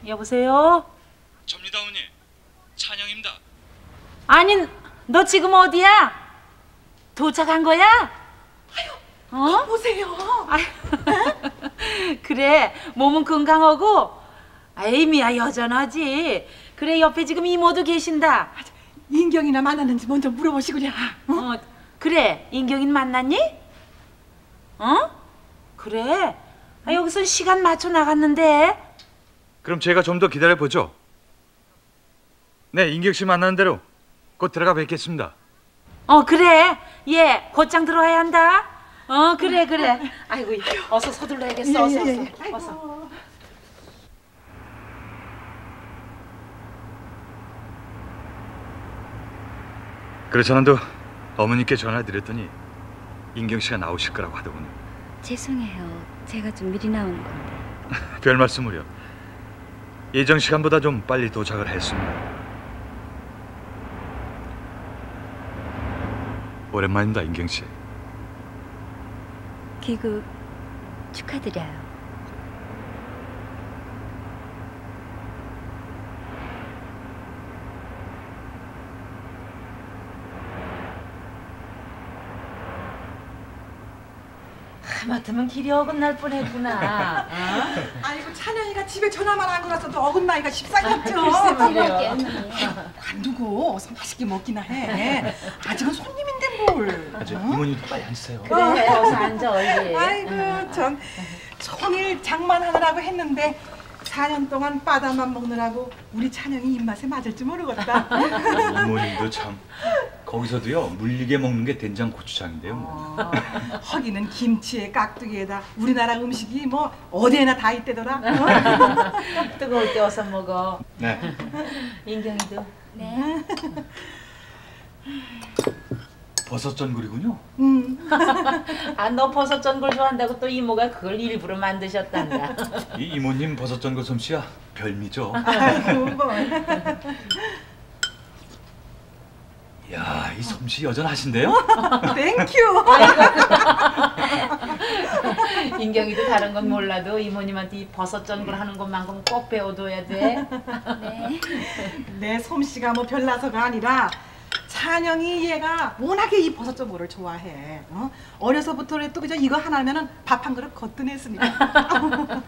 여보세요? 접니다, 어머니. 찬영입니다. 아니, 너 지금 어디야? 도착한 거야? 아유, 보세요. 그래, 몸은 건강하고 에이미야 여전하지. 그래, 옆에 지금 이모도 계신다. 인경이나 만났는지 먼저 물어보시구려. 그래, 인경이는 만났니? 그래. 여기서 시간 맞춰 나갔는데. 그럼 제가 좀 더 기다려보죠. 네, 인경 씨 만나는 대로 곧 들어가 뵙겠습니다. 그래. 예, 곧장 들어와야 한다. 그래. 아이고, 어서 서둘러야겠어. 어서. 어서. 그래서 난도 어머니께 전화드렸더니 인경 씨가 나오실 거라고 하더군요. 죄송해요. 제가 좀 미리 나온 건데. 별 말씀을요. 예정 시간보다 좀 빨리 도착을 했습니다. 오랜만입니다, 인경 씨. 귀국 축하드려요. 하마터면 길이 어긋날 뻔했구나. 아이고, 찬영이가 집에 전화만 안 걸어서도 어긋나기가 십상이었죠. 글쎄 말이에요. 관두고 어서 맛있게 먹기나 해. 아직은 손님인데 뭘. 이모님도 빨리 앉으세요. 그래, 어서 앉아, 얼른. 아이고, 참. 종일 장만하느라고 했는데 4년 동안 바다만 먹느라고 우리 찬영이 입맛에 맞을지 모르겠다. 이모님도 참. 거기서도요, 물리게 먹는 게 된장 고추장인데요. 뭐. 허기는 김치에 깍두기에다 우리나라 음식이 뭐 어디에나 다 있대더라. 뜨거울 때 어서 먹어. 네. 인경이도. 네. 버섯전골이군요. 너 버섯전골 좋아한다고 또 이모가 그걸 일부러 만드셨단다. 이 이모님 버섯전골 솜씨야 별미죠. 아이고, 뭐. 이야, 이 솜씨 여전하신데요? 땡큐. 인경이도 다른 건 몰라도 이모님한테 이 버섯전골 하는 것만큼 꼭 배워둬야 돼. 네. 내 솜씨가 뭐 별나서가 아니라 찬영이 얘가 워낙에 이 버섯전골을 좋아해. 어려서부터 또 그저 이거 하나면은 밥 한 그릇 거뜬했으니까.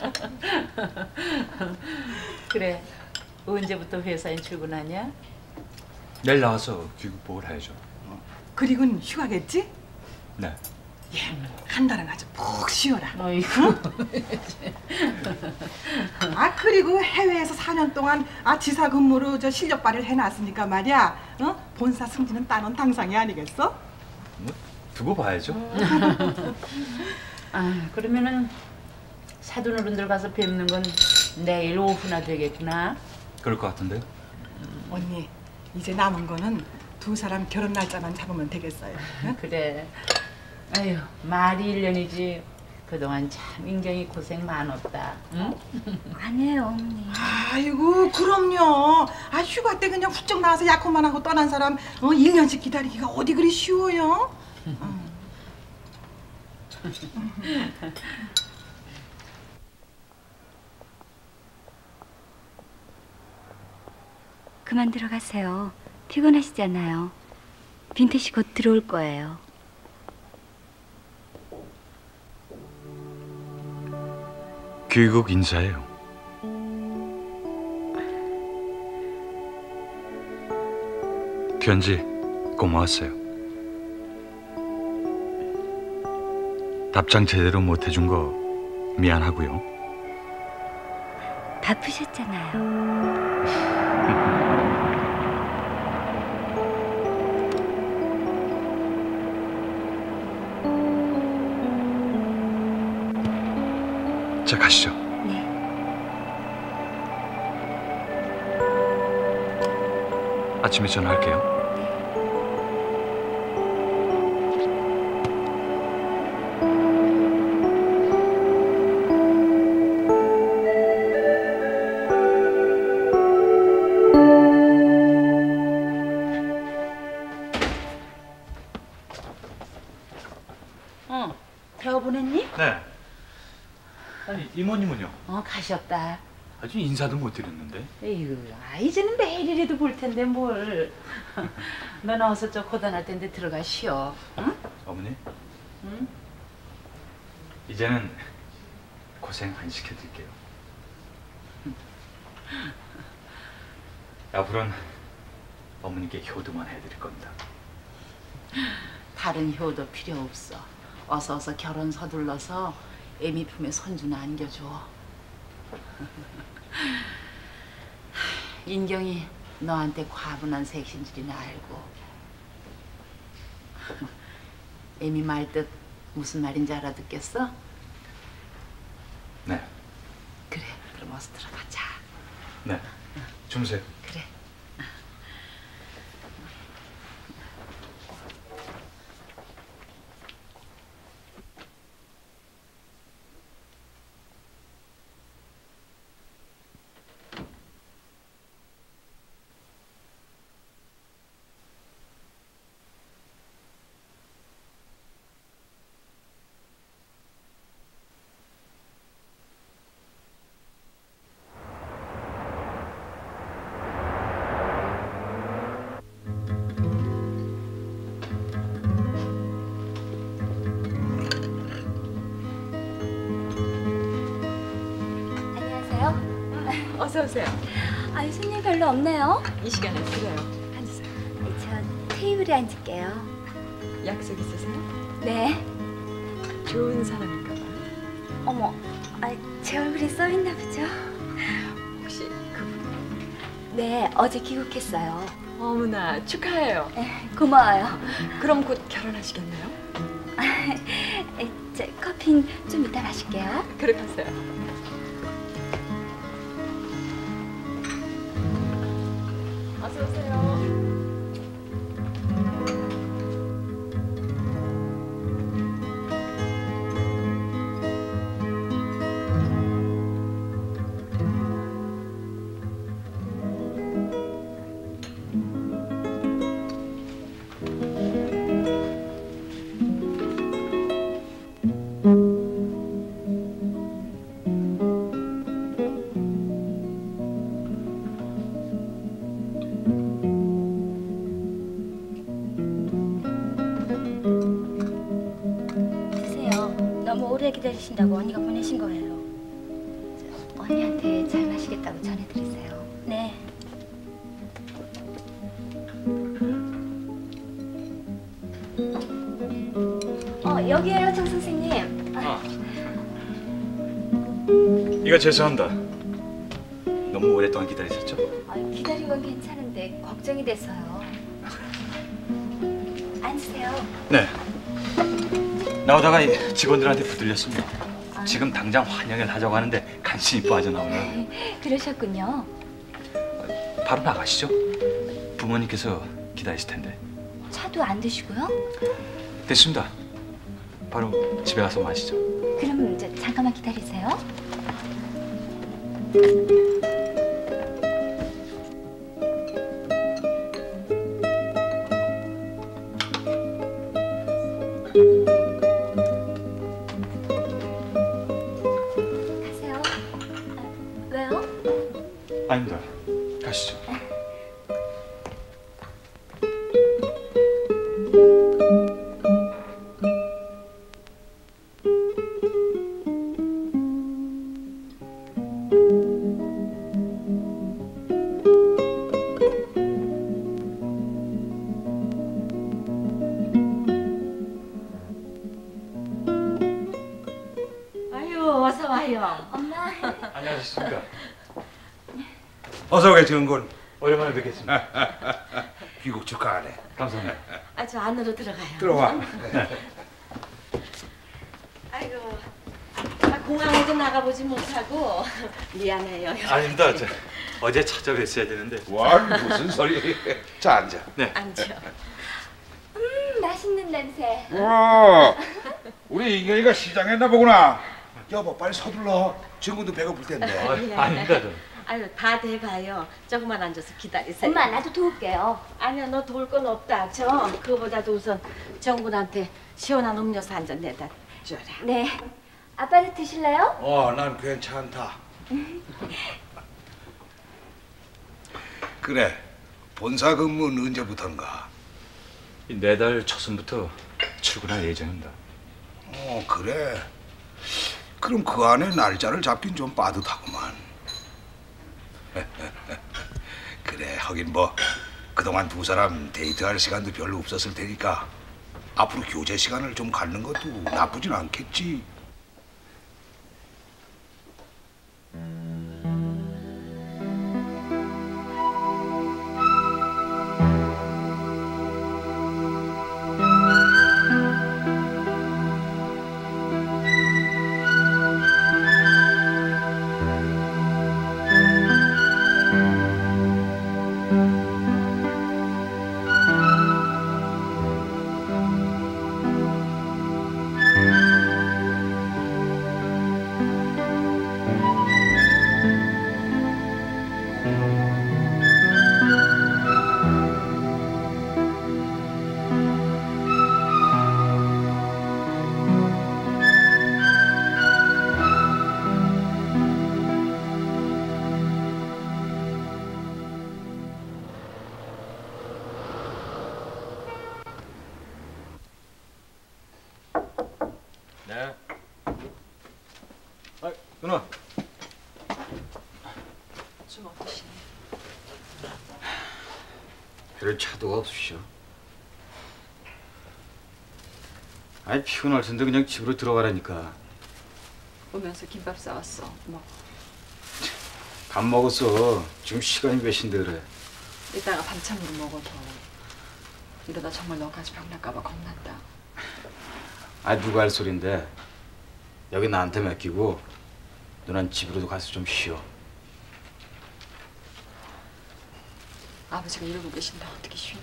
그래, 언제부터 회사에 출근하냐? 내일 나와서 귀국복을 해야죠. 그리고 휴가겠지? 네. 한 달은 아주 푹 쉬어라. 어이구. 그리고 해외에서 4년 동안 지사 근무로 저 실력 발휘를 해놨으니까 말이야. 본사 승진은 따놓은 당상이 아니겠어? 뭐 두고 봐야죠. 그러면은 사돈 어른들 가서 뵙는 건 내일 오후나 되겠구나. 그럴 것 같은데요. 언니, 이제 남은 거는 두 사람 결혼 날짜만 잡으면 되겠어요. 응? 그래. 아유, 말이 1년이지 그동안 참 인경이 고생 많았다. 응? 아니에요, 어머니. 아이고 그럼요. 아 휴가 때 그냥 훌쩍 나와서 약혼만 하고 떠난 사람 1년씩 기다리기가 어디 그리 쉬워요? 그만 들어가세요. 피곤하시잖아요. 빈태 씨 곧 들어올 거예요. 귀국 인사해요. 편지 고마웠어요. 답장 제대로 못 해준 거 미안하고요. 바쁘셨잖아요. 자, 가시죠. 네. 아침에 전화할게요. 대화 보냈니? 네. 아니, 이모님은요? 가셨다. 아주 인사도 못 드렸는데. 에이구, 이제는 매일이라도 볼 텐데 뭘. 넌 어서 저 고단할 텐데 들어가 쉬어. 응? 어머니, 응? 이제는 고생 안 시켜드릴게요. 앞으로는 어머니께 효도만 해드릴 겁니다. 다른 효도 필요 없어. 어서 결혼 서둘러서 애미 품에 손주나 안겨줘. 인경이 너한테 과분한 색신질이나 알고. 애미 말뜻 무슨 말인지 알아듣겠어? 네. 그래, 그럼 어서 들어가자. 네. 주무세요. 그래. 안녕하세요. 어서 오세요. 아유, 손님 별로 없네요. 이 시간에 그래요. 앉으세요. 저 테이블에 앉을게요. 약속 있으세요? 네. 좋은 사람인가 봐. 어머, 제 얼굴에 써있나 보죠? 혹시 그분? 네, 어제 귀국했어요. 어머나 축하해요. 고마워요. 그럼 곧 결혼하시겠네요? 저 커피는 좀 이따 마실게요. 그렇게 하세요. 어서 오세요. 드세요. 너무 오래 기다리신다고 언니가 보내신 거예요. 언니한테 잘 마시겠다고 전해드리세요. 네. 여기에요, 정 선생님. 이거 죄송합니다. 너무 오랫동안 기다리셨죠? 기다린 건 괜찮은데 걱정이 돼서요. 앉으세요. 네. 나오다가 직원들한테 붙들렸습니다. 지금 당장 환영을 하자고 하는데 간신히 빠져나오네요. 그러셨군요. 바로 나가시죠. 부모님께서 기다리실 텐데. 차도 안 드시고요? 됐습니다. 바로 집에 가서 마시죠. 그럼 잠깐만 기다리세요. 가세요. 왜요? 아닙니다. 가시죠. 아유, 어서 와요. 엄마. 안녕하십니까. 어서 오게 정군. 오랜만에 뵙겠습니다. 귀국 축하하네. 감사합니다. 아, 저 안으로 들어가요. 들어와. 아이고, 공항에도 나가보지 못하고 미안해요. 아닙니다. 어제 찾아뵀어야 되는데. 와 무슨 소리? 자 앉아. 네. 앉아. 맛있는 냄새. 와 우리 인경이가 시장에 있나 보구나. 여보 빨리 서둘러. 친구도 배고플 텐데. 아닙니다. 아유, 다 돼가요. 조금만 앉아서 기다리세요. 엄마 나도 도울게요. 아니야, 너 도울 건 없다. 그거보다도 우선 정군한테 시원한 음료수 한 잔 내다 줘라. 네. 아빠도 드실래요? 난 괜찮다. 그래 본사 근무는 언제부턴가? 내달 초순부터 출근할 예정입니다. 그래. 그럼 그 안에 날짜를 잡긴 좀 빠듯하구만. 그래 하긴 뭐 그동안 두 사람 데이트할 시간도 별로 없었을 테니까 앞으로 교제 시간을 좀 갖는 것도 나쁘진 않겠지. 네. 누나. 좀 어떠시니? 별 차도가 없으시오. 아니 피곤할 텐데 그냥 집으로 들어가라니까. 오면서 김밥 싸왔어. 먹어. 밥 먹었어. 지금 시간이 몇 시인데 그래. 이따가 반찬으로 먹어도. 이러다 정말 너까지 병날까봐 겁난다. 아 누가 할 소린데. 여기 나한테 맡기고 누난 집으로도 가서 좀 쉬어. 아버지가 이러고 계신데 어떻게 쉬니?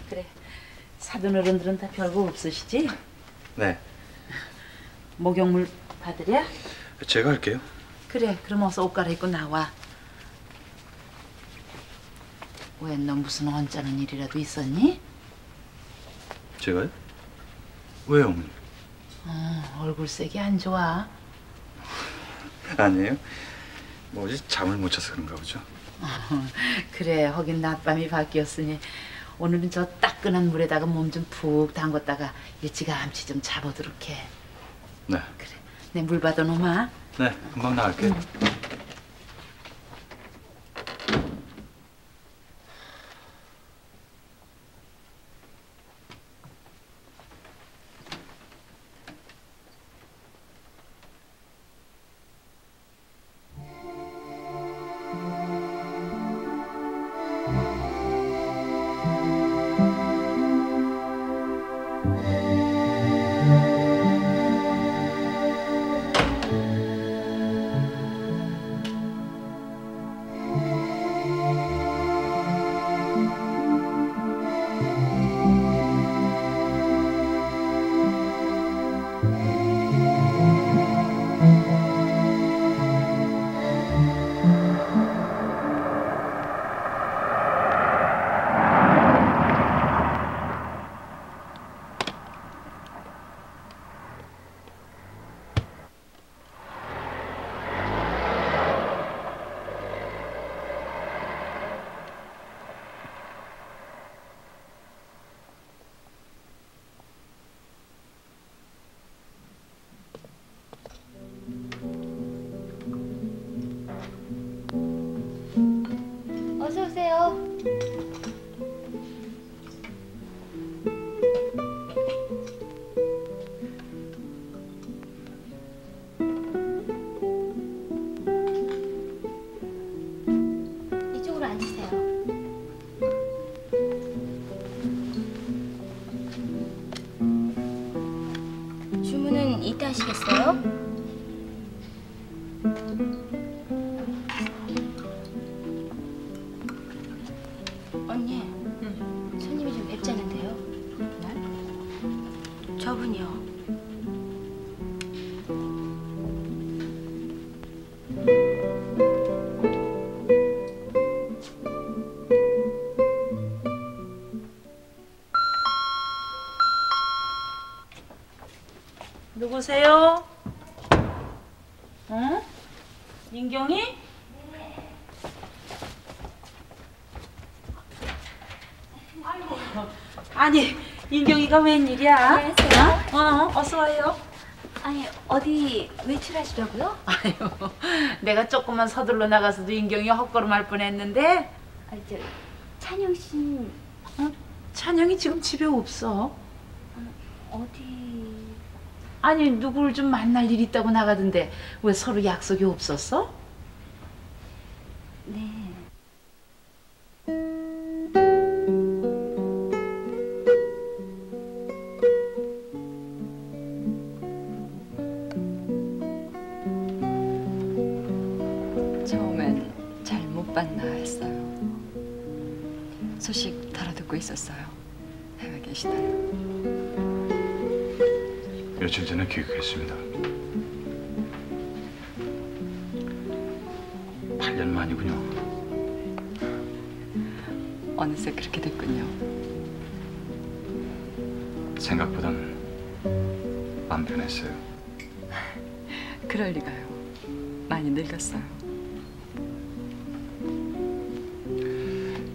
그래, 사돈 어른들은 다 별거 없으시지? 네. 목욕물 받으랴? 제가 할게요. 그래, 그럼 어서 옷 갈아입고 나와. 왜 너 무슨 언짢은 일이라도 있었니? 제가요? 왜요, 어머니? 얼굴색이 안 좋아. 아니에요. 뭐 어제 잠을 못 자서 그런가 보죠. 그래, 하긴 낮밤이 바뀌었으니 오늘은 저 따끈한 물에다가 몸 좀 푹 담궜다가 일찌감치 좀 자보도록 해. 네. 그래, 내 물 받아놓으마. 네, 금방 나갈게요. 오세요. 이쪽으로 앉으세요. 주문은 이따 하시겠어요? 언니, 손님이 좀 뵙자는데요. 저분이요. 누구세요? 응? 인경이? 아이고, 아니 인경이가 웬일이야? 안녕하세요. 어서 와요. 아니, 어디 외출하시려고요? 아유, 내가 조금만 서둘러 나가서도 인경이 헛걸음할 뻔했는데. 찬영 씨 찬영이 지금 집에 없어. 어디? 아니 누굴 좀 만날 일 있다고 나가던데 왜 서로 약속이 없었어? 네. 처음엔 잘 못 봤나 했어요. 소식 달아듣고 있었어요. 해외 계시다는. 며칠 전에 귀국했습니다. 8년 만이군요. 어느새 그렇게 됐군요. 생각보단 안 변했어요. 그럴 리가요. 많이 늙었어요.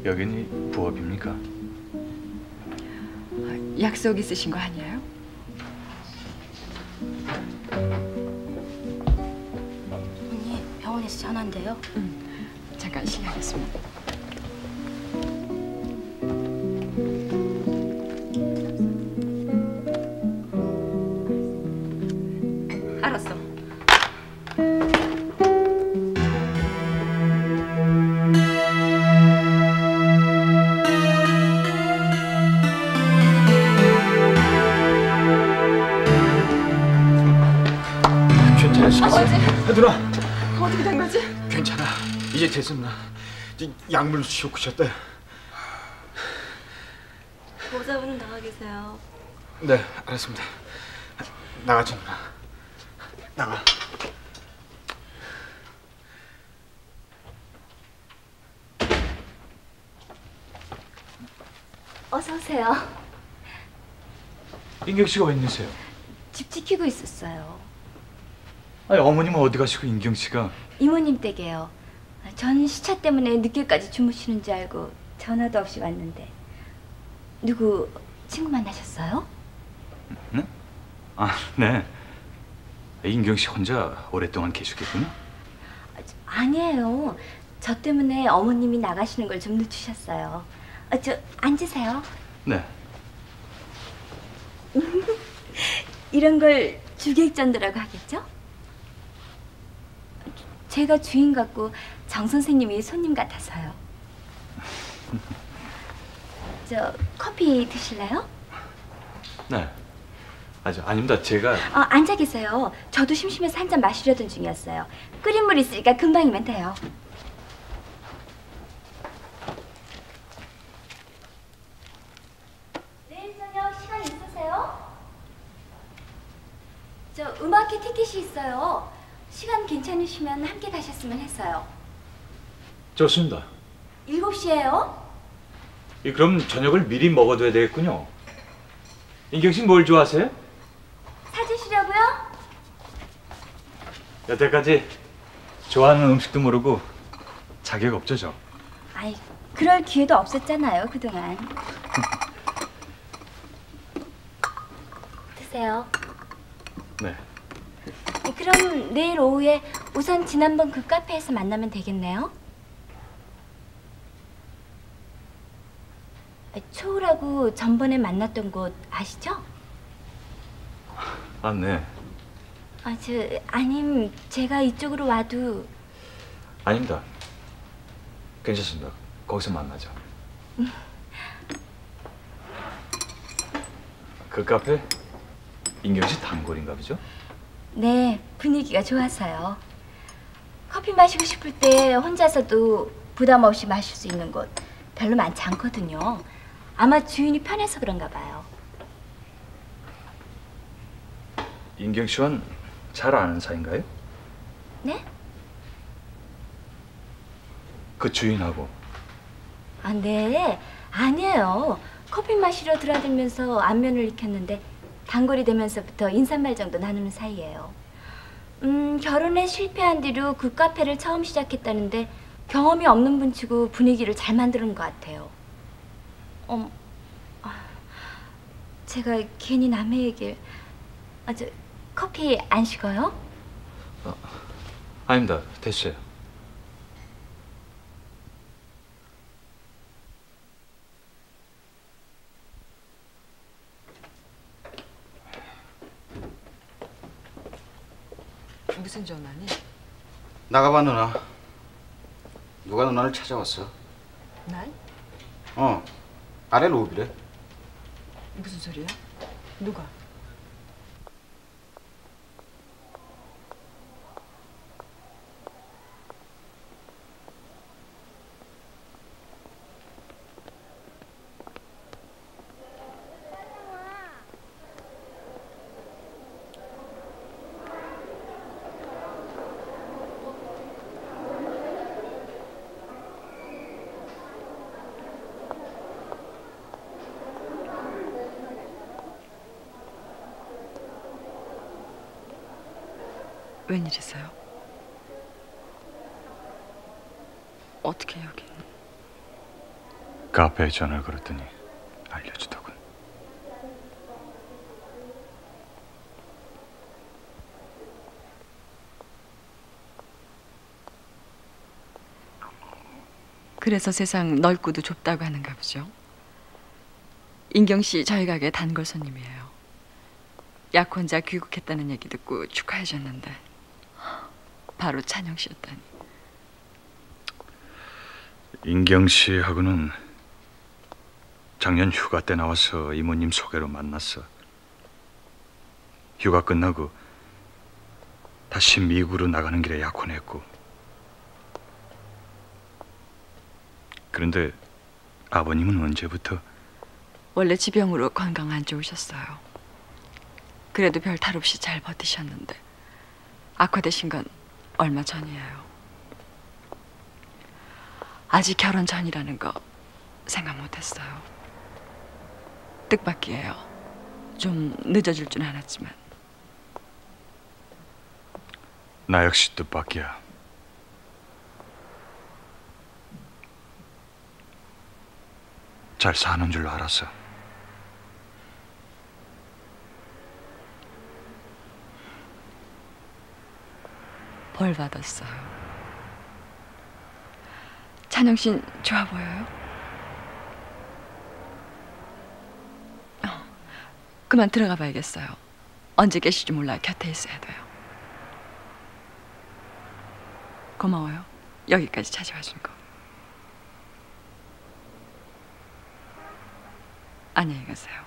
여긴 부업입니까? 약속 있으신 거 아니에요? 언니, 병원에서 전화인데요. 잠깐 실례하겠습니다. 알았어. 괜찮으시겠어요? 누나 어떻게 된 거지? 괜찮아. 이제 됐습니다. 약물 씌우셨대. 보호자분은 나가 계세요. 네, 알았습니다. 나가자 누나. 나가. 어서 오세요. 인경 씨가 웬일이세요? 집 지키고 있었어요. 아니 어머님은 어디 가시고 인경 씨가? 이모님 댁에요. 전 시차 때문에 늦게까지 주무시는 줄 알고 전화도 없이 왔는데. 누구 친구 만나셨어요? 네? 아, 네. 인경 씨 혼자 오랫동안 계시겠군요. 아니에요. 저 때문에 어머님이 나가시는 걸 좀 늦추셨어요. 앉으세요. 네. 이런 걸 주객전도라고 하겠죠? 제가 주인 같고 정 선생님이 손님 같아서요. 커피 드실래요? 네. 아닙니다. 제가 앉아 계세요. 저도 심심해서 한 잔 마시려던 중이었어요. 끓인 물 있으니까 금방이면 돼요. 내일 저녁 시간 있으세요? 음악회 티켓이 있어요. 시간 괜찮으시면 함께 가셨으면 했어요. 좋습니다. 7시에요? 그럼 저녁을 미리 먹어둬야 되겠군요. 인경 씨 뭘 좋아하세요? 사주시려고요? 여태까지 좋아하는 음식도 모르고 자격 없죠, 저? 아이, 그럴 기회도 없었잖아요, 그동안. 드세요. 네. 그럼 내일 오후에 우선 지난번 그 카페에서 만나면 되겠네요? 초우라고 전번에 만났던 곳 아시죠? 아, 네. 아님 제가 이쪽으로 와도. 아닙니다. 괜찮습니다. 거기서 만나죠. 그 카페 인경 씨 단골인가 보죠? 네, 분위기가 좋아서요. 커피 마시고 싶을 때 혼자서도 부담 없이 마실 수 있는 곳 별로 많지 않거든요. 아마 주인이 편해서 그런가 봐요. 인경 씨와는 잘 아는 사이인가요? 네? 그 주인하고. 네. 아니에요. 커피 마시러 드나들면서 안면을 익혔는데 단골이 되면서부터 인사말 정도 나누는 사이예요. 결혼에 실패한 뒤로 그 카페를 처음 시작했다는데 경험이 없는 분치고 분위기를 잘 만드는 것 같아요. 제가 괜히 남의 얘기를... 커피 안 식어요? 아닙니다. 됐어요. 무슨 전화니? 나가봐 누나. 누가 누나를 찾아왔어? 날? 아래 로비래. 무슨 소리야? 누가? 웬일이세요? 어떻게 여기? 카페에 전화를 걸었더니 알려주더군. 그래서 세상 넓고도 좁다고 하는가 보죠. 인경 씨 저희 가게 단골 손님이에요. 약혼자 귀국했다는 얘기 듣고 축하해 줬는데 바로 찬영 씨였다니. 인경 씨하고는 작년 휴가 때 나와서 이모님 소개로 만났어. 휴가 끝나고 다시 미국으로 나가는 길에 약혼했고. 그런데 아버님은 언제부터? 원래 지병으로 건강 안 좋으셨어요. 그래도 별 탈 없이 잘 버티셨는데 악화되신 건 얼마 전이에요. 아직 결혼 전이라는 거 생각 못했어요. 뜻밖이에요. 좀 늦어질 줄 알았지만. 나 역시 뜻밖이야. 잘 사는 줄 알았어. 벌 받았어요. 찬영 씨는 좋아 보여요? 그만 들어가 봐야겠어요. 언제 계실지 몰라 곁에 있어야 돼요. 고마워요. 여기까지 찾아와 준 거. 안녕히 가세요.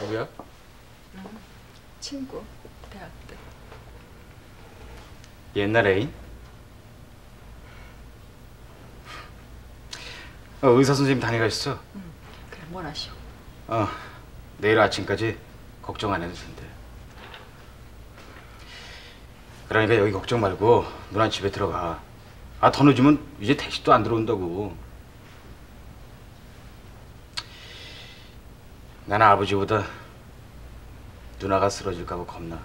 누구야? 친구, 대학 때. 옛날 애인? 의사 선생님 다녀가셨어? 그래. 뭘 하시오? 내일 아침까지 걱정 안 해도 된대. 그러니까 여기 걱정 말고 누나 집에 들어가. 더 늦으면 이제 택시도 안 들어온다고. 나는 아버지보다 누나가 쓰러질까 봐 겁나.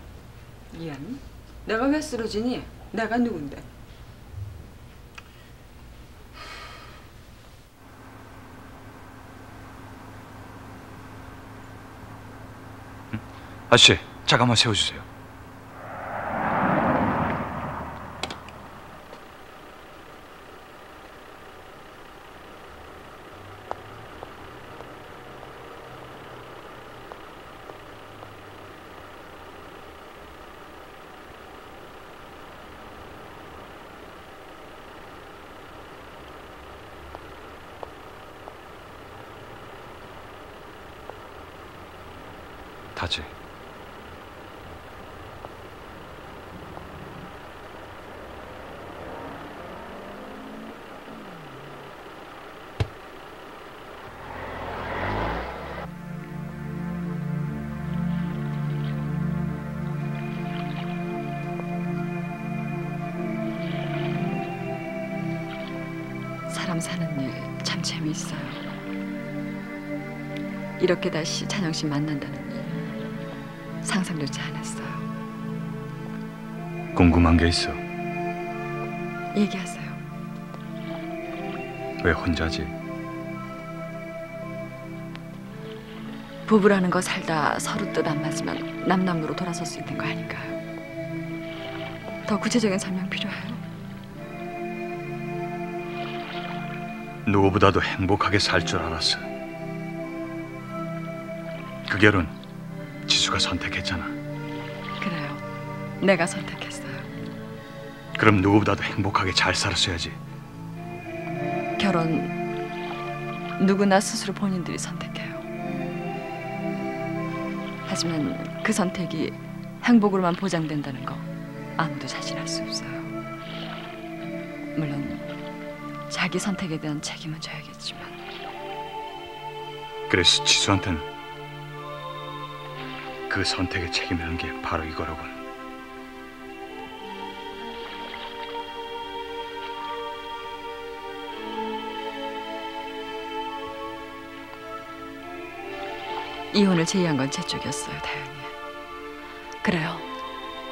이안? 내가 왜 쓰러지니? 내가 누군데? 아저씨, 잠깐만 세워주세요. 타지. 사람 사는 일 참 재미있어요. 이렇게 다시 찬영 씨 만난다는 일 상상조차 안 했어요. 궁금한 게 있어. 얘기하세요. 왜 혼자지? 부부라는 거 살다 서로 뜻 안 맞으면 남남으로 돌아설 수 있는 거 아닌가요? 더 구체적인 설명 필요해요? 누구보다도 행복하게 살 줄 알았어. 그 결혼 지수가 선택했잖아. 그래요. 내가 선택했어요. 그럼 누구보다도 행복하게 잘 살았어야지. 결혼 누구나 스스로 본인들이 선택해요. 하지만 그 선택이 행복으로만 보장된다는 거 아무도 자신할 수 없어요. 물론 자기 선택에 대한 책임은 져야겠지만. 그래서 지수한텐 그 선택에 책임이라는 게 바로 이거라군. 이혼을 제의한 건 제 쪽이었어요, 다행히. 그래요.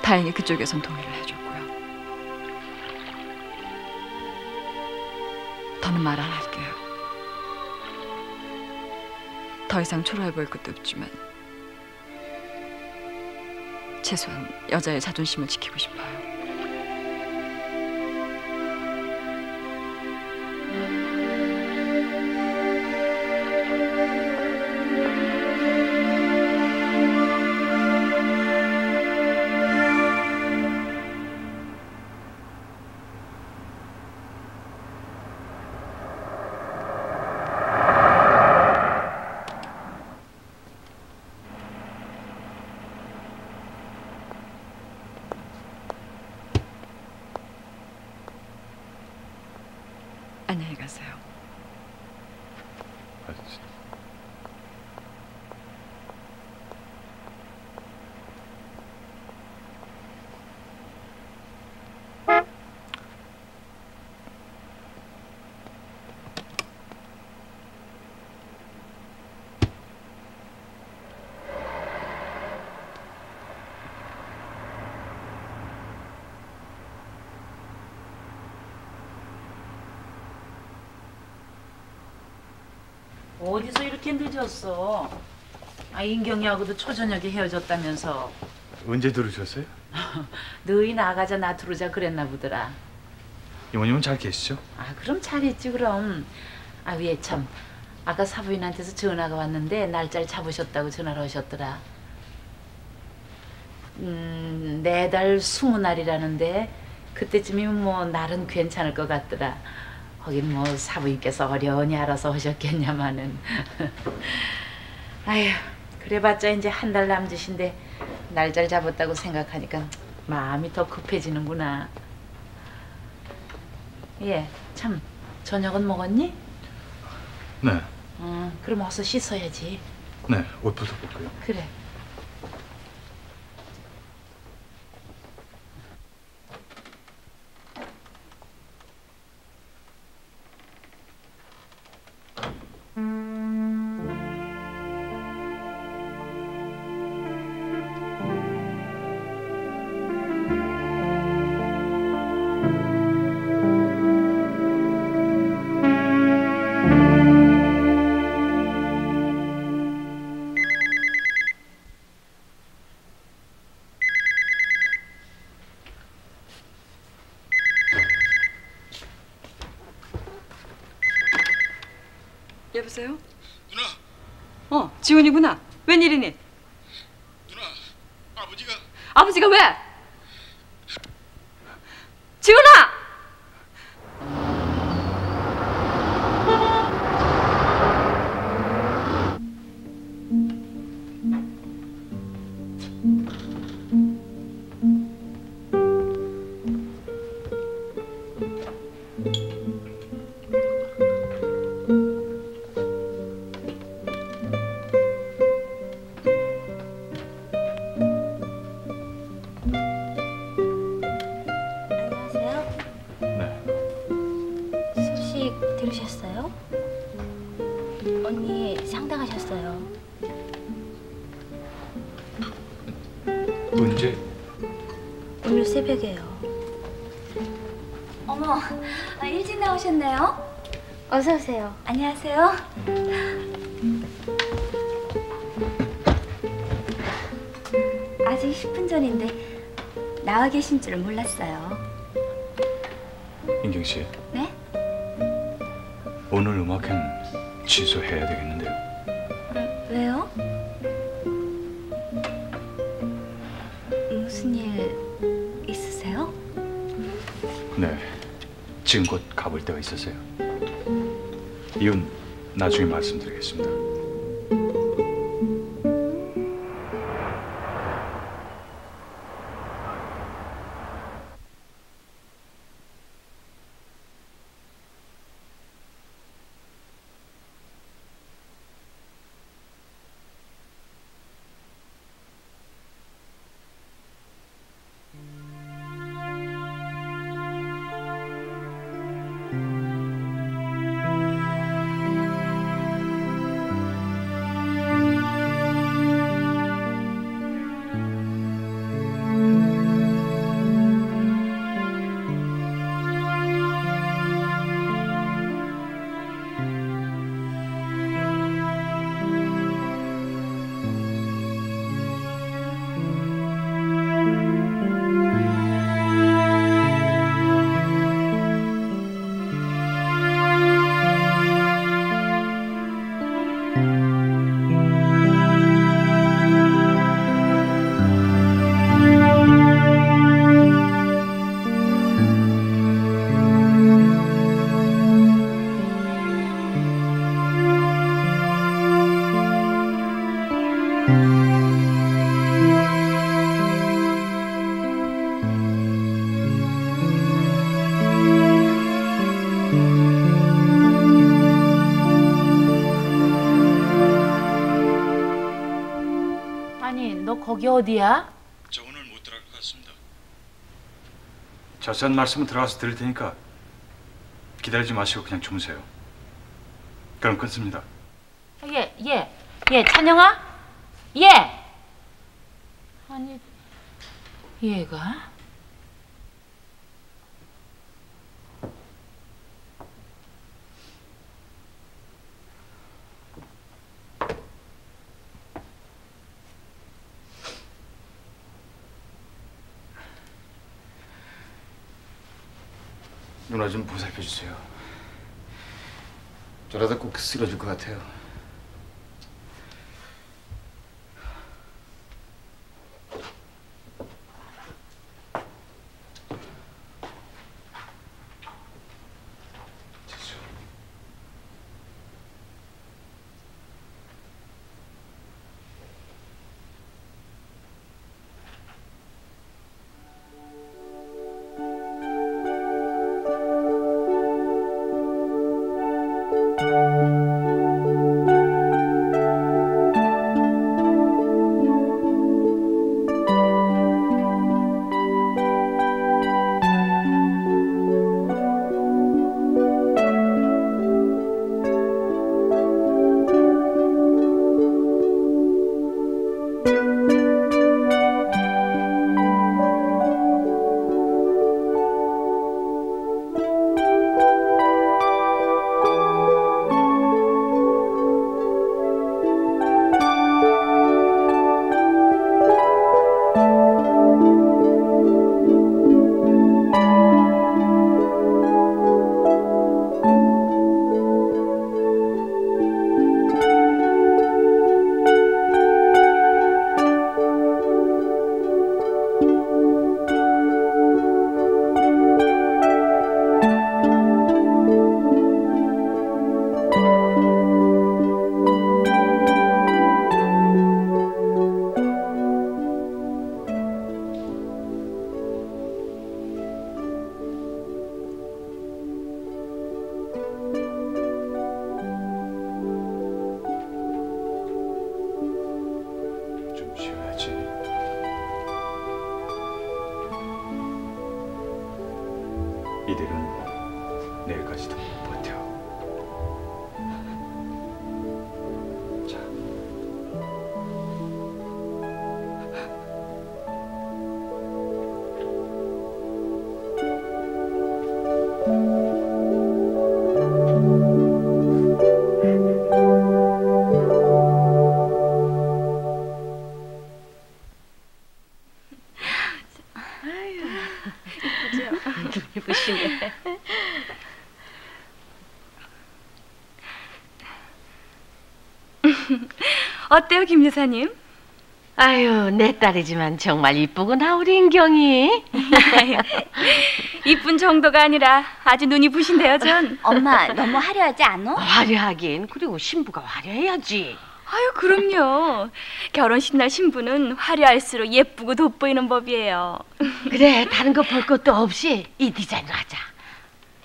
다행히 그쪽에선 동의를 해줬고요. 더는 말 안 할게요. 더 이상 초라해 보일 것도 없지만 최소한 여자의 자존심을 지키고 싶어요. 안녕히 가세요. 어디서 이렇게 늦었어? 인경이하고도 초저녁에 헤어졌다면서. 언제 들으셨어요? 너희 나가자 나 들어오자 그랬나 보더라. 이모님은 잘 계시죠? 그럼 잘했지 그럼. 왜 참 아까 사부인한테서 전화가 왔는데 날짜를 잡으셨다고 전화를 하셨더라. 내달 20날이라는데 그때쯤이면 뭐 날은 괜찮을 것 같더라. 거긴 뭐 사부인께서 어련히 알아서 하셨겠냐마는. 아휴 그래봤자 이제 한 달 남짓인데 날짜를 잡았다고 생각하니까 마음이 더 급해지는구나. 참 저녁은 먹었니? 네, 그럼 어서 씻어야지. 네, 옷 벗어볼게요. 그래. 여보세요? 누나, 지훈이구나. 웬일이니? 누나, 아버지가 아버지가 왜? 지훈아! 안녕하세요. 네. 소식 들으셨어요? 언니 상당하셨어요. 언제? 오늘 새벽에요. 어머, 일찍 나오셨네요. 어서 오세요. 안녕하세요. 아직 10분 전인데 나와 계신 줄은 몰랐어요. 인경 씨, 네? 오늘 음악회는 취소해야 되겠는데요. 왜요? 무슨 일 있으세요? 네, 지금 곧 가볼 데가 있어서요. 이유는 나중에 말씀드리겠습니다. 아니, 너 거기 어디야? 저 오늘 못 들어갈 것 같습니다. 자세한 말씀은 들어가서 드릴 테니까 기다리지 마시고 그냥 주무세요. 그럼 끊습니다. 찬영아? 아니, 얘가? 누나 좀 보살펴 주세요. 저러다 꼭 쓰러질 것 같아요. 어때요, 김 여사님? 아유, 내 딸이지만 정말 이쁘구나, 우리 인경이. 이쁜 정도가 아니라 아주 눈이 부신데요, 전. 엄마, 너무 화려하지 않아? 화려하긴. 그리고 신부가 화려해야지. 아유, 그럼요. 결혼식 날 신부는 화려할수록 예쁘고 돋보이는 법이에요. 그래, 다른 거 볼 것도 없이 이 디자인으로 하자.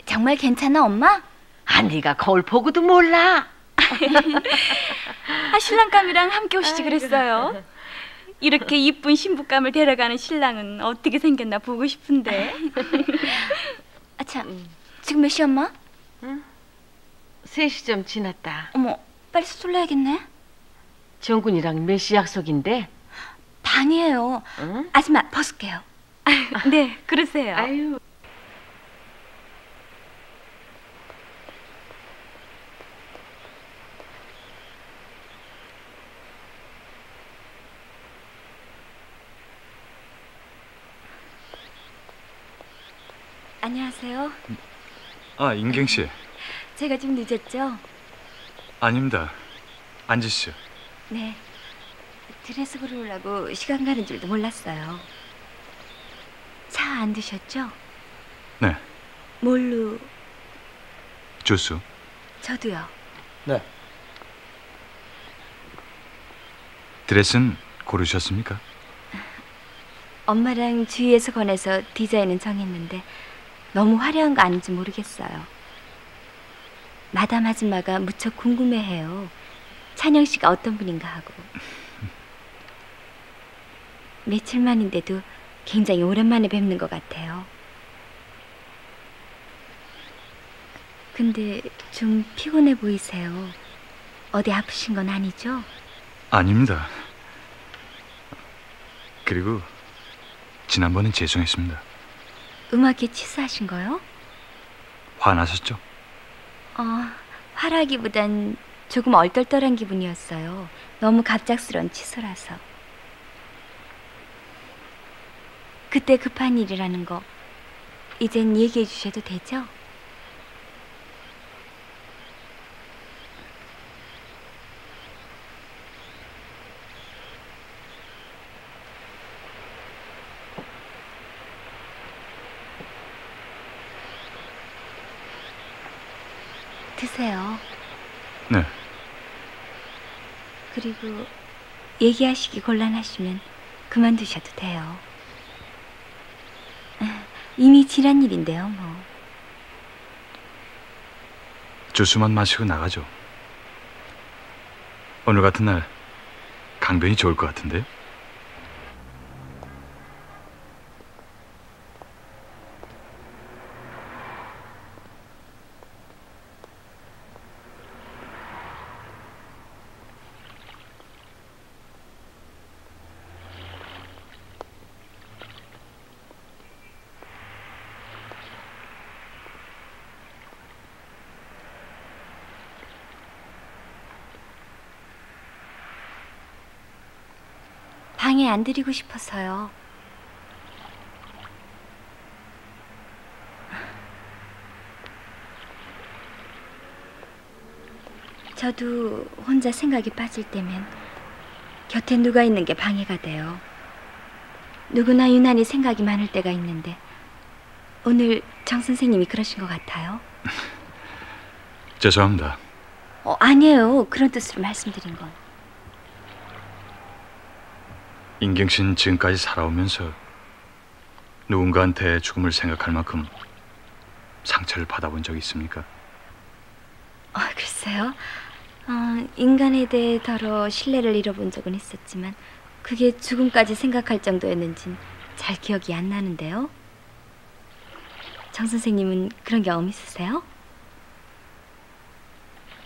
정말 괜찮아, 엄마? 아, 네가 거울 보고도 몰라. 신랑감이랑 함께 오시지 그랬어요. 이렇게 이쁜 신부감을 데려가는 신랑은 어떻게 생겼나 보고 싶은데. 아, 참, 지금 몇 시, 엄마? 3시 좀 지났다. 어머, 빨리 서둘러야겠네. 정군이랑 몇 시 약속인데? 반이에요. 응? 아줌마, 벗을게요. 네, 그러세요. 아유. 안녕하세요. 아, 인경 씨. 제가 좀 늦었죠? 아닙니다. 앉으시죠. 네. 드레스 고르려고 시간 가는 줄도 몰랐어요. 차 안 드셨죠? 네. 뭘로? 주스. 저도요. 네. 드레스는 고르셨습니까? 엄마랑 주위에서 권해서 디자인은 정했는데 너무 화려한 거 아닌지 모르겠어요. 마담 아줌마가 무척 궁금해해요. 찬영 씨가 어떤 분인가 하고. 며칠 만인데도 굉장히 오랜만에 뵙는 것 같아요. 근데 좀 피곤해 보이세요. 어디 아프신 건 아니죠? 아닙니다. 그리고 지난번엔 죄송했습니다. 음악회 취소하신 거요? 화나셨죠? 화라기보단 조금 얼떨떨한 기분이었어요. 너무 갑작스러운 취소라서. 그때 급한 일이라는 거 이젠 얘기해 주셔도 되죠? 드세요. 네. 그리고 얘기하시기 곤란하시면 그만두셔도 돼요. 이미 지난 일인데요, 뭐. 주스만 마시고 나가죠. 오늘 같은 날 강변이 좋을 것 같은데요? 방해 안 드리고 싶어서요. 저도 혼자 생각이 빠질 때면 곁에 누가 있는 게 방해가 돼요. 누구나 유난히 생각이 많을 때가 있는데 오늘 정 선생님이 그러신 것 같아요. 죄송합니다. 아니에요. 그런 뜻으로 말씀드린 건. 인경 씨는 지금까지 살아오면서 누군가한테 죽음을 생각할 만큼 상처를 받아본 적이 있습니까? 글쎄요. 인간에 대해 더러 신뢰를 잃어본 적은 있었지만 그게 죽음까지 생각할 정도였는진 잘 기억이 안 나는데요. 정 선생님은 그런 경험 있으세요?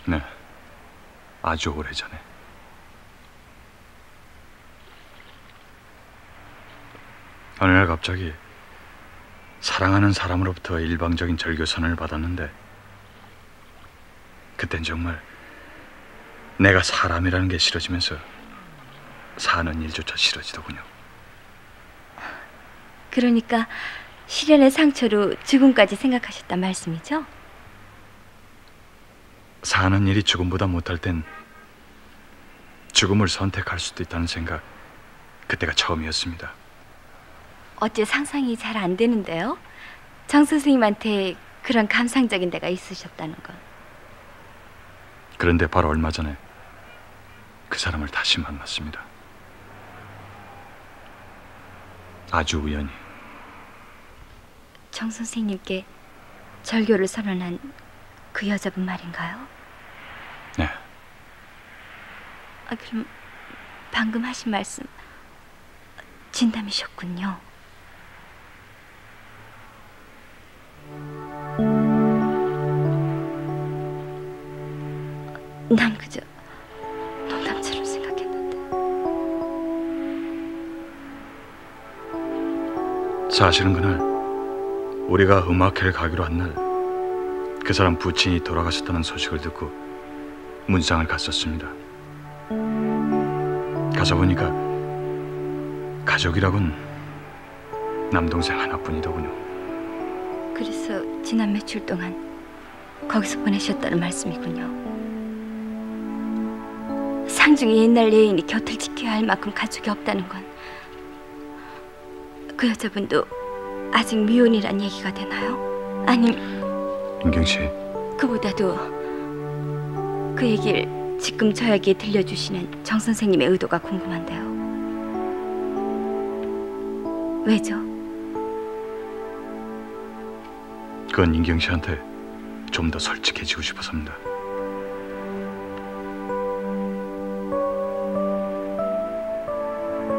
네. 아주 오래전에. 어느 날 갑자기 사랑하는 사람으로부터 일방적인 절교선언을 받았는데 그땐 정말 내가 사람이라는 게 싫어지면서 사는 일조차 싫어지더군요. 그러니까 시련의 상처로 죽음까지 생각하셨단 말씀이죠? 사는 일이 죽음보다 못할 땐 죽음을 선택할 수도 있다는 생각, 그때가 처음이었습니다. 어째 상상이 잘 안 되는데요? 정 선생님한테 그런 감상적인 데가 있으셨다는 건. 그런데 바로 얼마 전에 그 사람을 다시 만났습니다. 아주 우연히. 정 선생님께 절교를 선언한 그 여자분 말인가요? 네. 그럼 방금 하신 말씀 진담이셨군요. 난 그저 농담처럼 생각했는데. 사실은 그날 우리가 음악회를 가기로 한 날 그 사람 부친이 돌아가셨다는 소식을 듣고 문상을 갔었습니다. 가서 보니까 가족이라곤 남동생 하나뿐이더군요. 그래서 지난 며칠 동안 거기서 보내셨다는 말씀이군요. 상중의 옛날 여인이 곁을 지켜야 할 만큼 가족이 없다는 건 그 여자분도 아직 미혼이란 얘기가 되나요? 아님 인경 씨, 그보다도 그 얘기를 지금 저에게 들려주시는 정 선생님의 의도가 궁금한데요. 왜죠? 그건 인경 씨한테 좀 더 솔직해지고 싶어서입니다.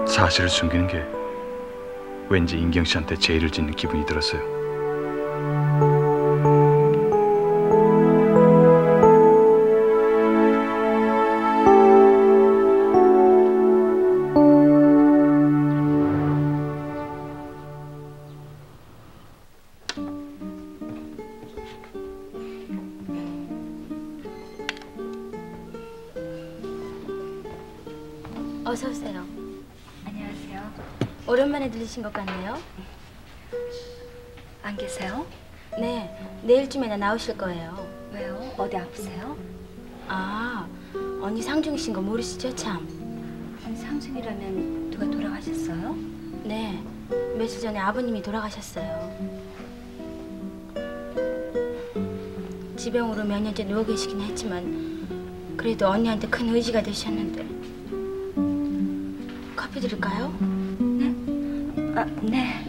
사실을 숨기는 게 왠지 인경 씨한테 죄를 짓는 기분이 들었어요. 어서 오세요. 안녕하세요. 오랜만에 들리신 것 같네요. 안 계세요? 네, 내일쯤에나 나오실 거예요. 왜요? 어디 아프세요? 아, 언니 상중이신 거 모르시죠, 참? 상중이라면 누가 돌아가셨어요? 네, 며칠 전에 아버님이 돌아가셨어요. 지병으로 몇 년째 누워 계시긴 했지만 그래도 언니한테 큰 의지가 되셨는데. 커피 드릴까요? 네? 네.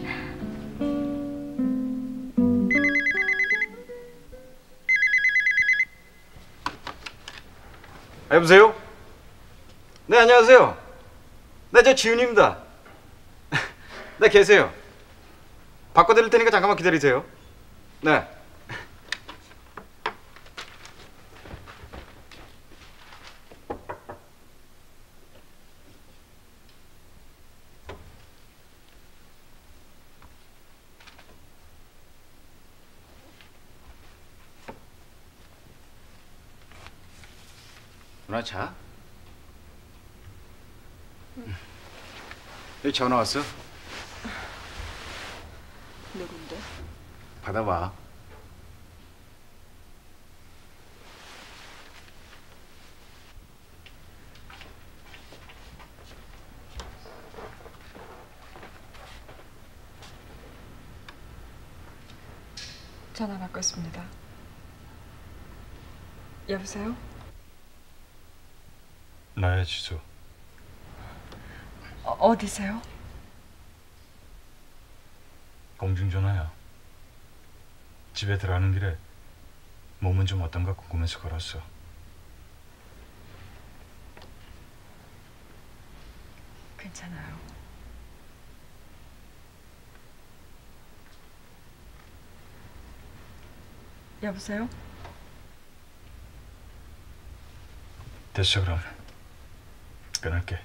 여보세요? 네, 안녕하세요. 네, 저 지훈입니다. 네, 계세요. 바꿔드릴 테니까 잠깐만 기다리세요. 네. 누나 자? 여기 전화 왔어? 누군데? 받아봐. 전화 바꿨습니다. 여보세요? 나야, 지수. 어디세요? 공중전화야. 집에 들어가는 길에 몸은 좀 어떤가 궁금해서 걸었어. 괜찮아요. 여보세요? 됐어, 그럼. 끊을게.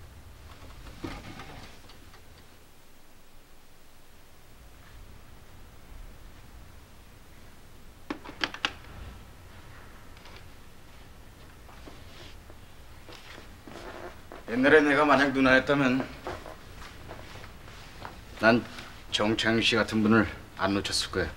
옛날에 내가 만약 누나였다면 난 정창희 씨 같은 분을 안 놓쳤을 거야.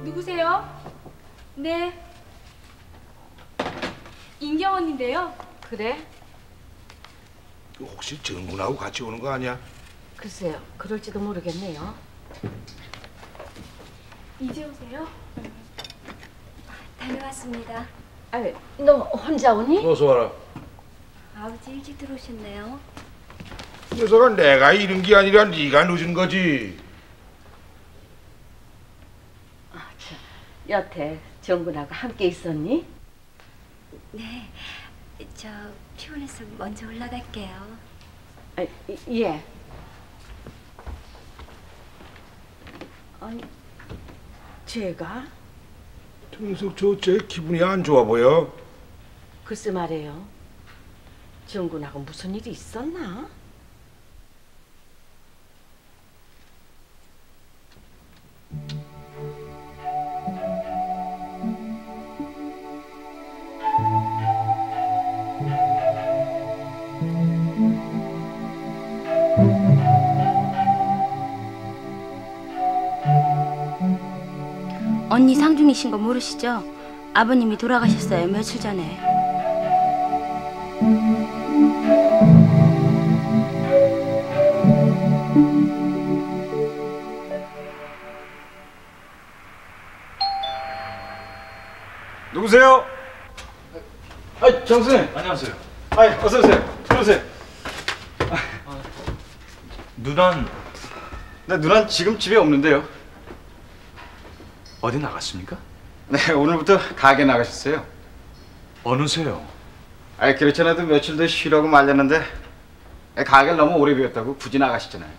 누구세요? 네. 인경원인데요. 그래? 혹시 정군하고 같이 오는 거 아니야? 글쎄요, 그럴지도 모르겠네요. 이제 오세요? 다녀왔습니다. 아이, 너 혼자 오니? 어서 와라. 아버지 일찍 들어오셨네요. 녀석아, 내가 이른 게 아니라 네가 늦은 거지. 여태 정군하고 함께 있었니? 네. 저 피곤해서 먼저 올라갈게요. 아, 예. 아니, 제가? 저 녀석 저째 기분이 안 좋아 보여. 글쎄 말이에요. 정군하고 무슨 일이 있었나? 언니 상중이신 거 모르시죠? 아버님이 돌아가셨어요, 며칠 전에. 누구세요? 정 선생님. 안녕하세요. 어서 오세요. 들어오세요. 누난 네, 누난 지금 집에 없는데요. 어디 나갔습니까? 네, 오늘부터 가게 나가셨어요. 어느새요? 그렇지 않아도 며칠 더 쉬라고 말렸는데 가게를 너무 오래 비웠다고 굳이 나가시잖아요.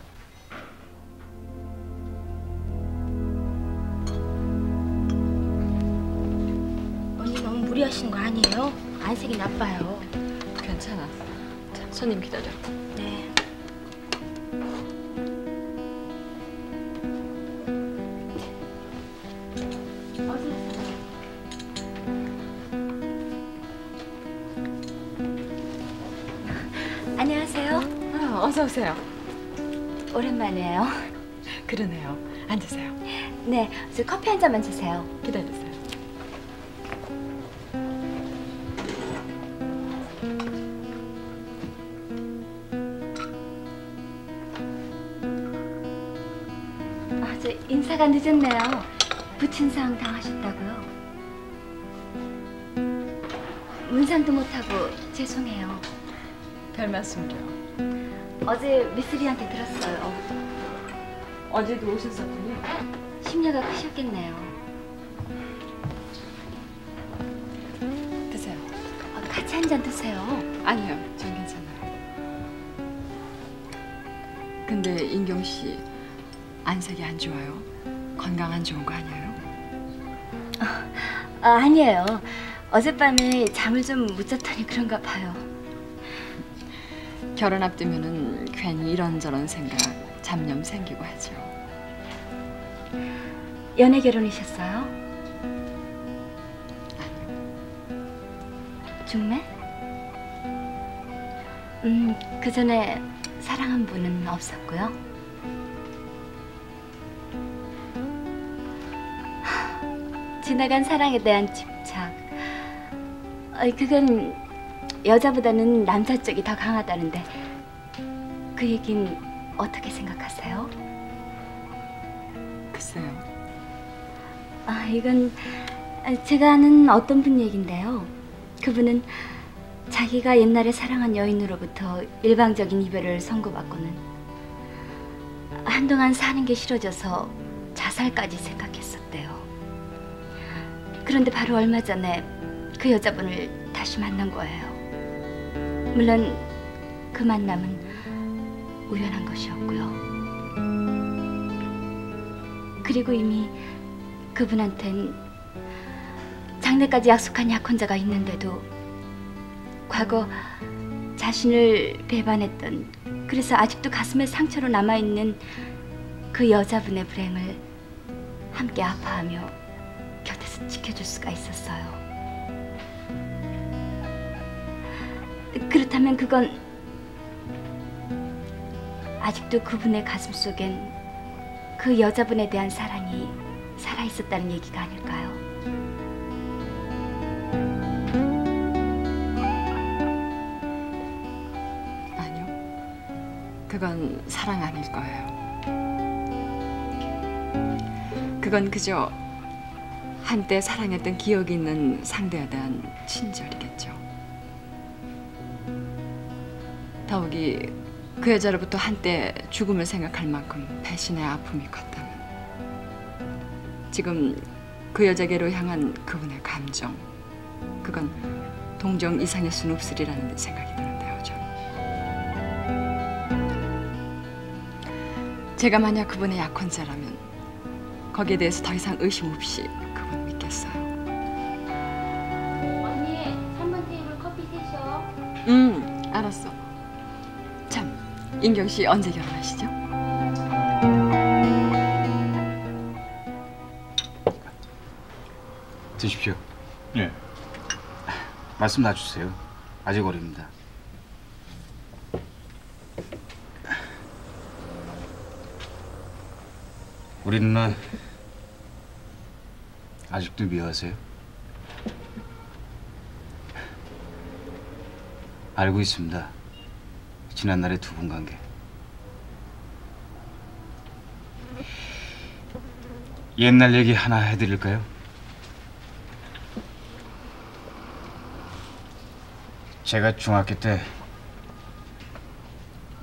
언니 너무 무리하시는 거 아니에요? 안색이 나빠요. 괜찮아. 자, 손님 기다려. 네. 안녕하세요. 어서 오세요. 오랜만이에요. 그러네요. 앉으세요. 네, 저 커피 한 잔만 주세요. 기다리세요. 저 인사가 늦었네요. 부친상 당하셨다고요? 문상도 못하고 죄송해요. 별 말씀을요. 어제 미쓰리한테 들었어요. 어제도 오셨었군요. 심려가 크셨겠네요. 드세요. 같이 한 잔 드세요. 아니요, 전 괜찮아요. 근데 인경 씨 안색이 안 좋아요? 건강 안 좋은 거 아니에요? 아니에요. 어젯밤에 잠을 좀 못 잤더니 그런가 봐요. 결혼 앞두면은 괜히 이런저런 생각, 잡념 생기고 하죠. 연애 결혼이셨어요? 중매? 그 전에 사랑한 분은 없었고요. 지나간 사랑에 대한 집착. 그건 여자보다는 남자 쪽이 더 강하다는데 그 얘긴 어떻게 생각하세요? 글쎄요. 이건 제가 아는 어떤 분 얘긴데요. 그분은 자기가 옛날에 사랑한 여인으로부터 일방적인 이별을 선고받고는 한동안 사는 게 싫어져서 자살까지 생각했었대요. 그런데 바로 얼마 전에 그 여자분을 다시 만난 거예요. 물론 그 만남은 우연한 것이었고요. 그리고 이미 그분한텐 장래까지 약속한 약혼자가 있는데도 과거 자신을 배반했던, 그래서 아직도 가슴에 상처로 남아있는 그 여자분의 불행을 함께 아파하며 곁에서 지켜줄 수가 있었어요. 그렇다면 그건 아직도 그분의 가슴 속엔 그 여자분에 대한 사랑이 살아있었다는 얘기가 아닐까요? 아니요. 그건 사랑 아닐 거예요. 그건 그저 한때 사랑했던 기억이 있는 상대에 대한 친절이겠죠. 더욱이 그 여자로부터 한때 죽음을 생각할 만큼 배신의 아픔이 컸다면 지금 그 여자에게로 향한 그분의 감정, 그건 동정 이상일 수는 없으리라는 생각이 드는데요, 저는. 제가 만약 그분의 약혼자라면 거기에 대해서 더 이상 의심 없이 그분 믿겠어요. 언니, 3번 테이블 커피 드셔. 알았어. 참, 인경 씨 언제 결혼하시죠? 드십시오. 예. 말씀 놔주세요. 아직 어립니다. 우리 누나 아직도 미워하세요? 알고 있습니다. 지난날의 두 분 관계. 옛날 얘기 하나 해드릴까요? 제가 중학교 때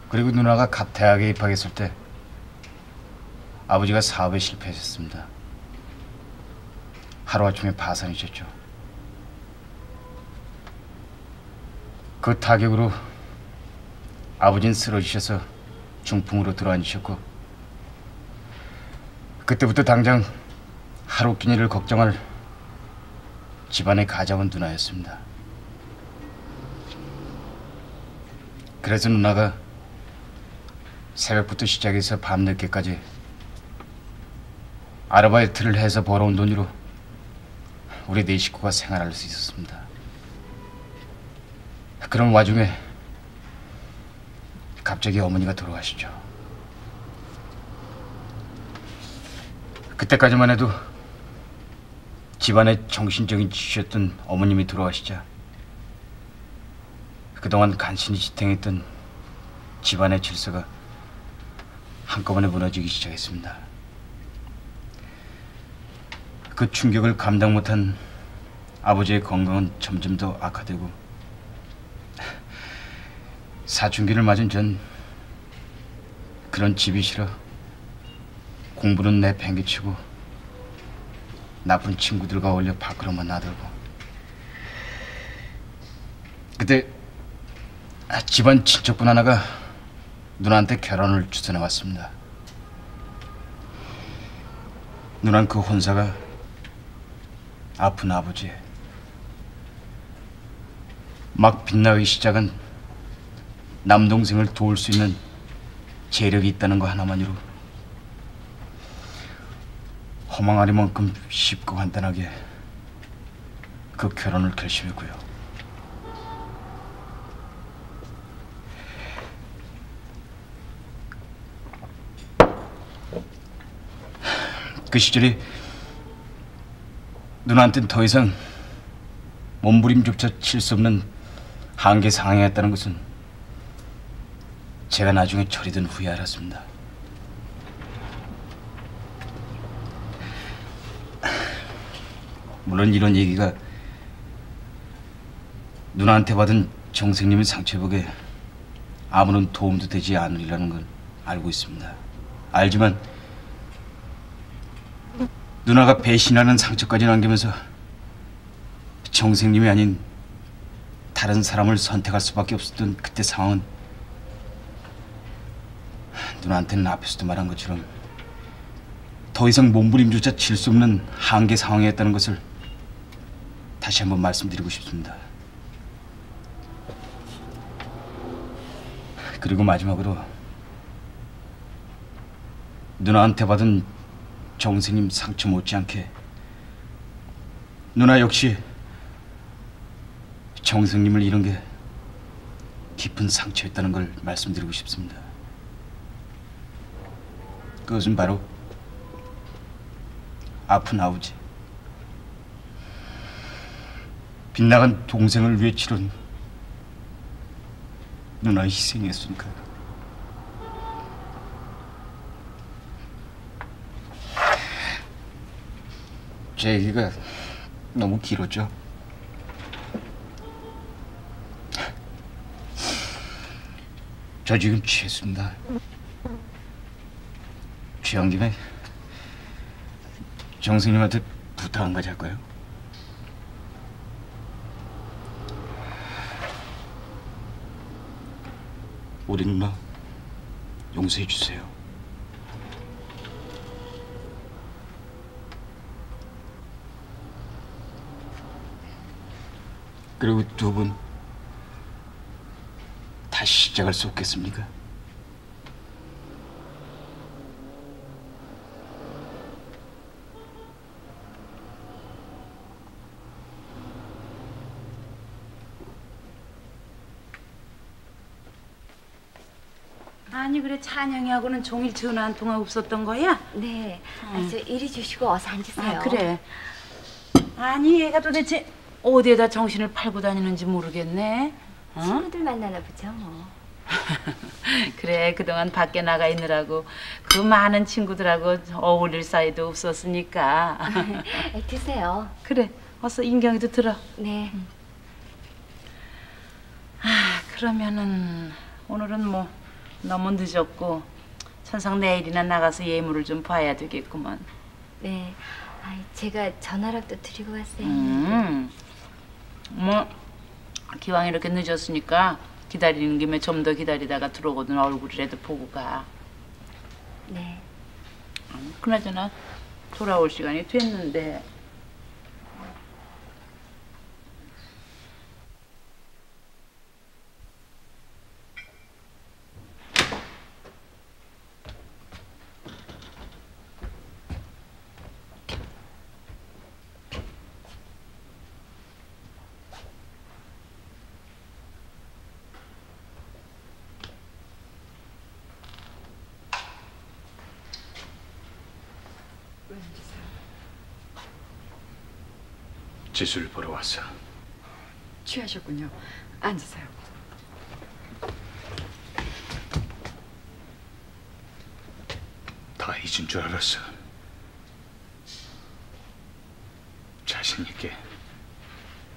그리고 누나가 갓 대학에 입학했을 때 아버지가 사업에 실패하셨습니다. 하루아침에 파산이셨죠. 그 타격으로 아버지는 쓰러지셔서 중풍으로 들어앉으셨고 그때부터 당장 하루 끼니를 걱정할 집안의 가장은 누나였습니다. 그래서 누나가 새벽부터 시작해서 밤늦게까지 아르바이트를 해서 벌어온 돈으로 우리 네 식구가 생활할 수 있었습니다. 그런 와중에 갑자기 어머니가 돌아가시죠. 그때까지만 해도 집안의 정신적인 지주였던 어머님이 돌아가시자 그동안 간신히 지탱했던 집안의 질서가 한꺼번에 무너지기 시작했습니다. 그 충격을 감당 못한 아버지의 건강은 점점 더 악화되고 사춘기를 맞은 전 그런 집이 싫어 공부는 내팽개치고 나쁜 친구들과 어울려 밖으로만 나들고 그때 집안 친척분 하나가 누나한테 결혼을 주선해 왔습니다. 누난 그 혼사가 아픈 아버지 막 빛나기 시작한 남동생을 도울 수 있는 재력이 있다는 거 하나만으로 허망하리만큼 쉽고 간단하게 그 결혼을 결심했고요. 그 시절이 누나한테는 더 이상 몸부림조차 칠 수 없는 한계 상황이었다는 것은 제가 나중에 철이 든 후에 알았습니다. 물론 이런 얘기가 누나한테 받은 정생님의 상처복에 아무런 도움도 되지 않으리라는 건 알고 있습니다. 알지만 누나가 배신하는 상처까지 남기면서 정생님이 아닌 다른 사람을 선택할 수밖에 없었던 그때 상황은 누나한테는 앞에서도 말한 것처럼 더 이상 몸부림조차 칠 수 없는 한계 상황이었다는 것을 다시 한번 말씀드리고 싶습니다. 그리고 마지막으로 누나한테 받은 정선님 상처 못지않게 누나 역시 정선님을 잃은 게 깊은 상처였다는 걸 말씀드리고 싶습니다. 그것은 바로 아픈 아버지, 빗나간 동생을 위해 치른 누나의 희생이었으니까. 제 얘기가 너무 길었죠? 저 지금 취했습니다. 취한 김에 정선님한테 부탁 한 가지 할까요? 우리 누나 용서해 주세요. 그리고 두 분 다시 시작할 수 없겠습니까? 아니 그래 찬영이하고는 종일 전화 한 통화 없었던 거야? 네. 저 이리 주시고 어서 앉으세요. 아 그래. 아니 얘가 도대체 어디에다 정신을 팔고 다니는지 모르겠네. 어? 친구들 만나나 보죠 뭐. 그래 그동안 밖에 나가 있느라고 그 많은 친구들하고 어울릴 사이도 없었으니까. 드세요. 그래 어서 인경이도 들어. 네. 아 그러면은 오늘은 뭐 너무 늦었고 천상 내일이나 나가서 예물을 좀 봐야 되겠구먼. 네. 제가 전화라도 드리고 왔어요. 뭐 기왕 이렇게 늦었으니까 기다리는 김에 좀 더 기다리다가 들어오거든 얼굴이라도 보고 가. 네. 그나저나 돌아올 시간이 됐는데. 지수를 보러 왔어. 취하셨군요. 앉으세요. 다 잊은 줄 알았어. 자신 있게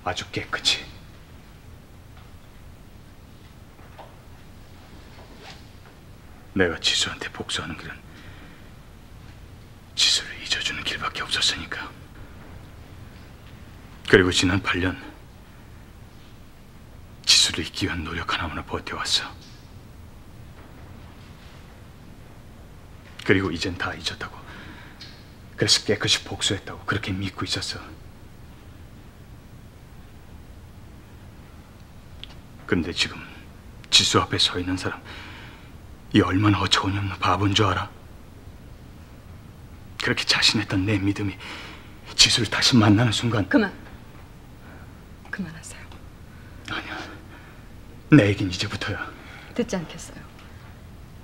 아주 깨끗이. 내가 지수한테 복수하는 길은 지수를 잊어주는 길밖에 없었으니까. 그리고 지난 8년 지수를 잊기 위한 노력 하나만을 버텨왔어. 그리고 이젠 다 잊었다고. 그래서 깨끗이 복수했다고 그렇게 믿고 있었어. 근데 지금 지수 앞에 서 있는 사람, 이 얼마나 어처구니 없는 바보인 줄 알아? 그렇게 자신했던 내 믿음이 지수를 다시 만나는 순간. 그만하세요. 아니야, 내 얘긴 이제부터야. 듣지 않겠어요.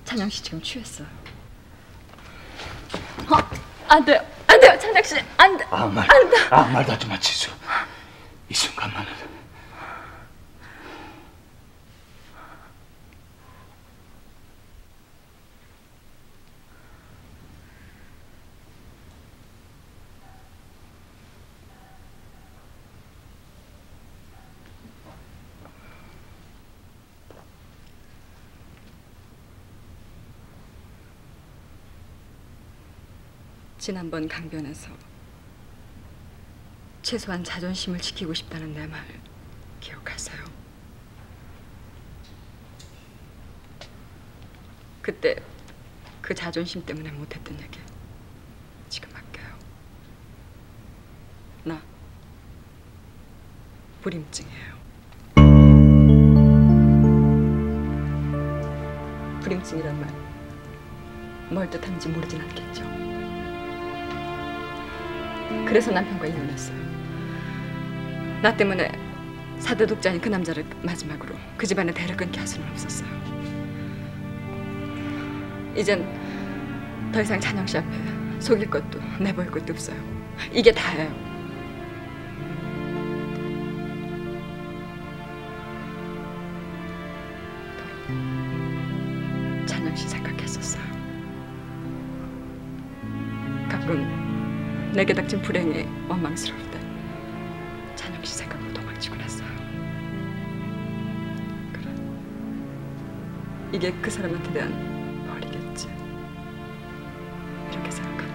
찬영 씨 지금 취했어요. 안 돼요, 찬영 씨, 안 돼. 아무 말도 하지 마, 지수. 이 순간만은. 지난번 강변에서 최소한 자존심을 지키고 싶다는 내 말 기억하세요? 그때 그 자존심 때문에 못했던 얘기 지금 할게요. 나 불임증이에요. 불임증이란 말 뭘 뜻하는지 모르진 않겠죠. 그래서 남편과 이혼했어요. 나 때문에 4대 독자인 그 남자를 마지막으로 그 집안의 대를 끊게 할 수는 없었어요. 이젠 더 이상 찬영 씨 앞에 속일 것도 내보일 것도 없어요. 이게 다예요. 찬영 씨 생각했었어요. 가끔 내게 닥친 불행이 원망스러울 때 찬영 씨 생각으로 도망치곤 했어요. 그래, 이게 그 사람한테 대한 벌이겠지. 이렇게 생각하면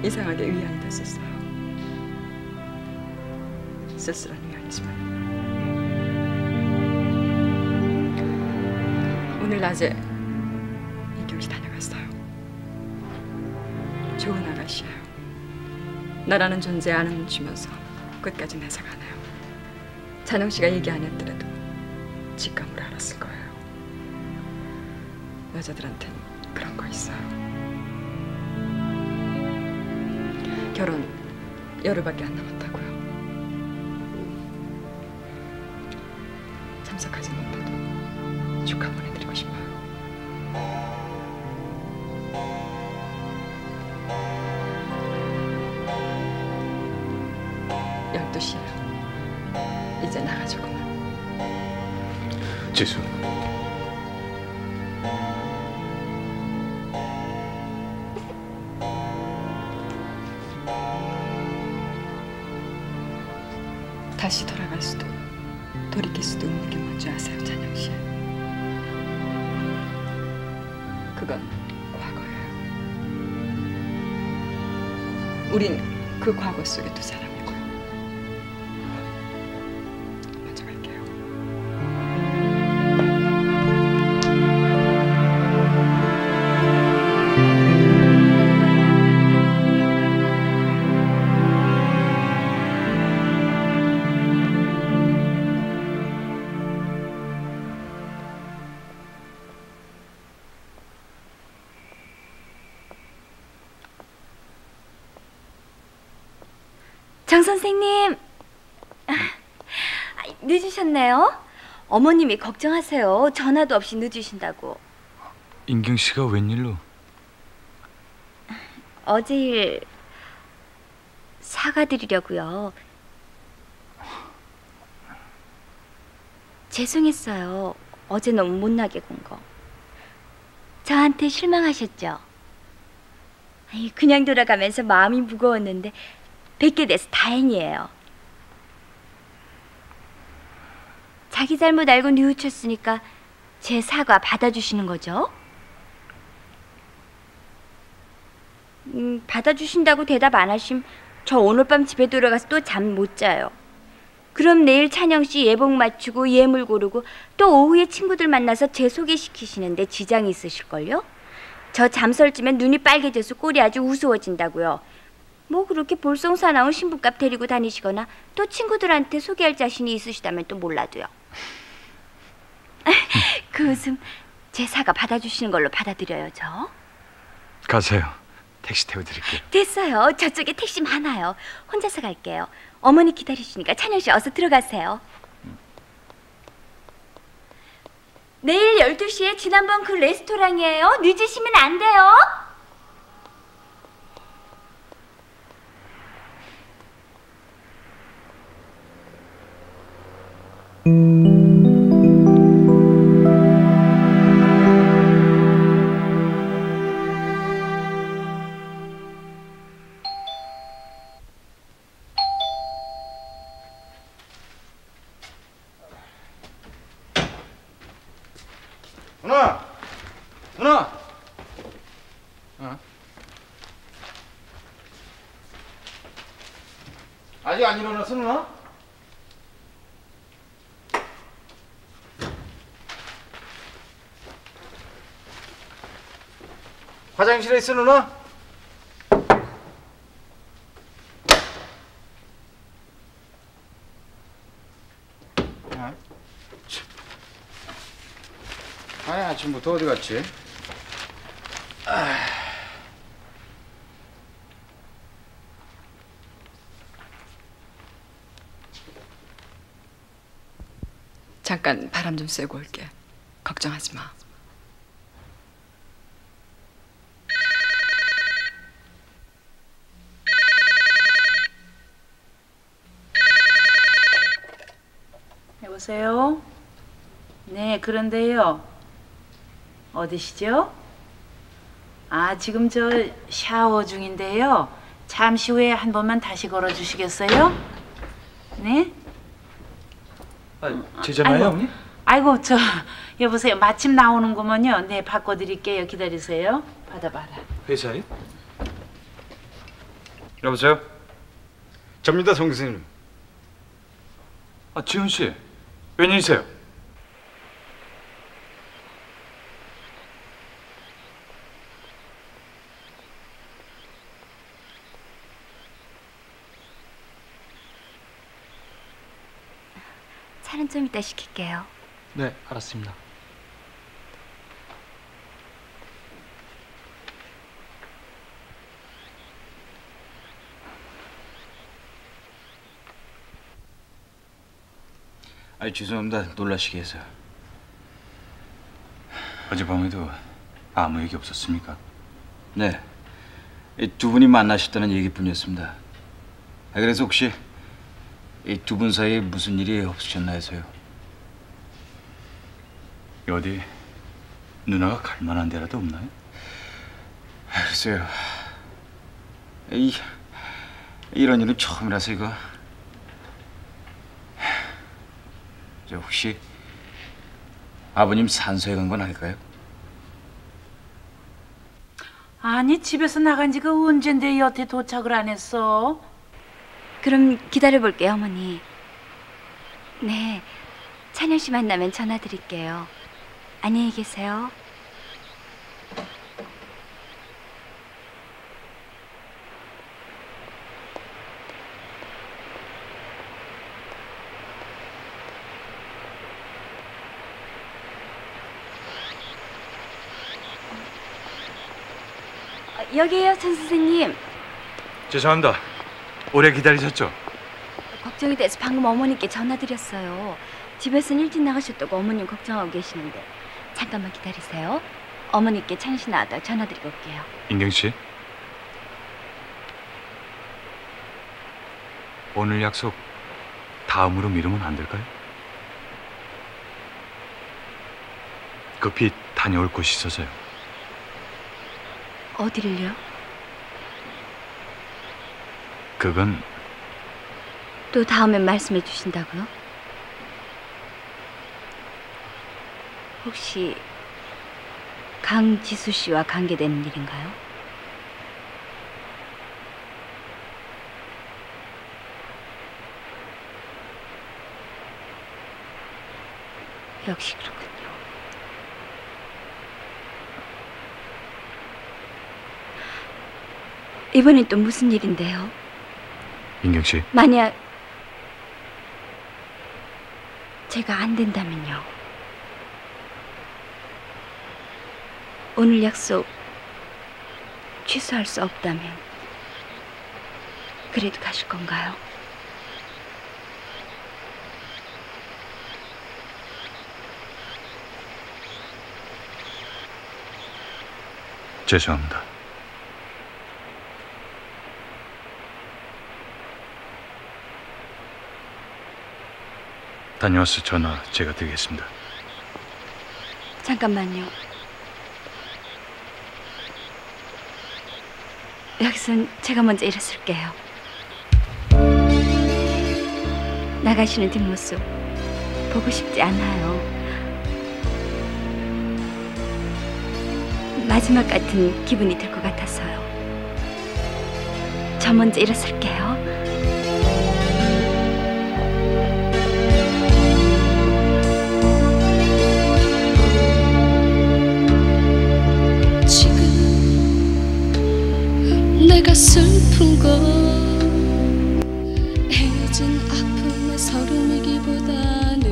이상하게 위안이 됐었어요. 쓸쓸한 위안이지만. 오늘 낮에 인경씨 다녀갔어요. 좋은 아가씨예요. 나라는 존재 안 훔치면서 끝까지 내색하네요. 찬영 씨가 얘기 안 했더라도 직감으로 알았을 거예요. 여자들한텐 그런 거 있어요. 결혼 열흘밖에 안 남았다고요. 참석하지 못해도 축하 보내드리고 싶어요. 12시에요. 이제 나가자고만. 지수. 다시 돌아갈 수도 돌이킬 수도 없는 게 뭔지 아세요, 찬영 씨? 그건 과거예요. 우린 그 과거 속에 두 사람이고요. 먼저 갈게요. 장 선생님, 늦으셨네요. 어머님이 걱정하세요. 전화도 없이 늦으신다고. 인경 씨가 웬일로? 어제 일 사과드리려고요. 죄송했어요. 어제 너무 못나게 군 거. 저한테 실망하셨죠? 그냥 돌아가면서 마음이 무거웠는데 뵙게 돼서 다행이에요. 자기 잘못 알고 뉘우쳤으니까 제 사과 받아주시는 거죠? 받아주신다고 대답 안 하시면 저 오늘 밤 집에 돌아가서 또 잠 못 자요. 그럼 내일 찬영 씨 예복 맞추고 예물 고르고 또 오후에 친구들 만나서 제 소개시키시는데 지장이 있으실걸요? 저 잠설쯤엔 눈이 빨개져서 꼴이 아주 우스워진다고요. 뭐 그렇게 볼썽사나운 신부값 데리고 다니시거나 또 친구들한테 소개할 자신이 있으시다면 또 몰라도요. 그 웃음 제 사과 받아주시는 걸로 받아들여요, 저. 가세요. 택시 태워드릴게요. 됐어요. 저쪽에 택시 많아요. 혼자서 갈게요. 어머니 기다리시니까 찬영 씨 어서 들어가세요. 내일 12시에 지난번 그 레스토랑이에요. 늦으시면 안 돼요. 누나! 누나! 아직 안 일어났어, 누나? 화장실에 있어, 누나? 아니, 아침부터 어디 갔지? 잠깐 바람 좀 쐬고 올게. 걱정하지 마. 여보세요? 네, 그런데요. 어디시죠? 아, 지금 저 샤워 중인데요. 잠시 후에 한 번만 다시 걸어주시겠어요? 네? 제 전화요, 어머니? 아이고, 여보세요. 마침 나오는구먼요. 네, 바꿔드릴게요. 기다리세요. 받아봐라. 회사에? 여보세요? 접니다, 송 교수님. 지훈 씨, 웬일이세요? 차는 좀 이따 시킬게요. 네, 알았습니다. 죄송합니다. 놀라시게 해서. 어젯밤에도 아무 얘기 없었습니까? 네, 이 두 분이 만나셨다는 얘기뿐이었습니다. 그래서 혹시 이 두 분 사이에 무슨 일이 없으셨나 해서요. 어디 누나가 갈 만한 데라도 없나요? 글쎄요. 이런 일은 처음이라서 이거. 저 혹시 아버님 산소에 간 건 아닐까요? 아니, 집에서 나간 지가 언젠데 여태 도착을 안 했어? 그럼 기다려볼게요, 어머니. 네, 찬영 씨 만나면 전화 드릴게요. 안녕히 계세요. 여기에요, 천 선생님. 죄송합니다. 오래 기다리셨죠? 걱정이 돼서 방금 어머니께 전화드렸어요. 집에서는 일찍 나가셨다고 어머님 걱정하고 계시는데 잠깐만 기다리세요. 어머니께 찬 씨 나왔다가 전화드리고 올게요. 인경 씨, 오늘 약속 다음으로 미루면 안 될까요? 급히 다녀올 곳이 있어서요. 어디를요? 그건 또 다음에 말씀해 주신다고요? 혹시 강지수 씨와 관계되는 일인가요? 역시 그렇군요. 이번엔 또 무슨 일인데요? 인경 씨, 만약 제가 안 된다면요. 오늘 약속 취소할 수 없다면 그래도 가실 건가요? 죄송합니다. 다녀와서 전화 제가 드리겠습니다. 잠깐만요. 여기선 제가 먼저 일어설게요. 나가시는 뒷모습 보고 싶지 않아요. 마지막 같은 기분이 들 것 같아서요. 저 먼저 일어설게요. 내가 슬픈 건 헤어진 아픔의 서름이기보다는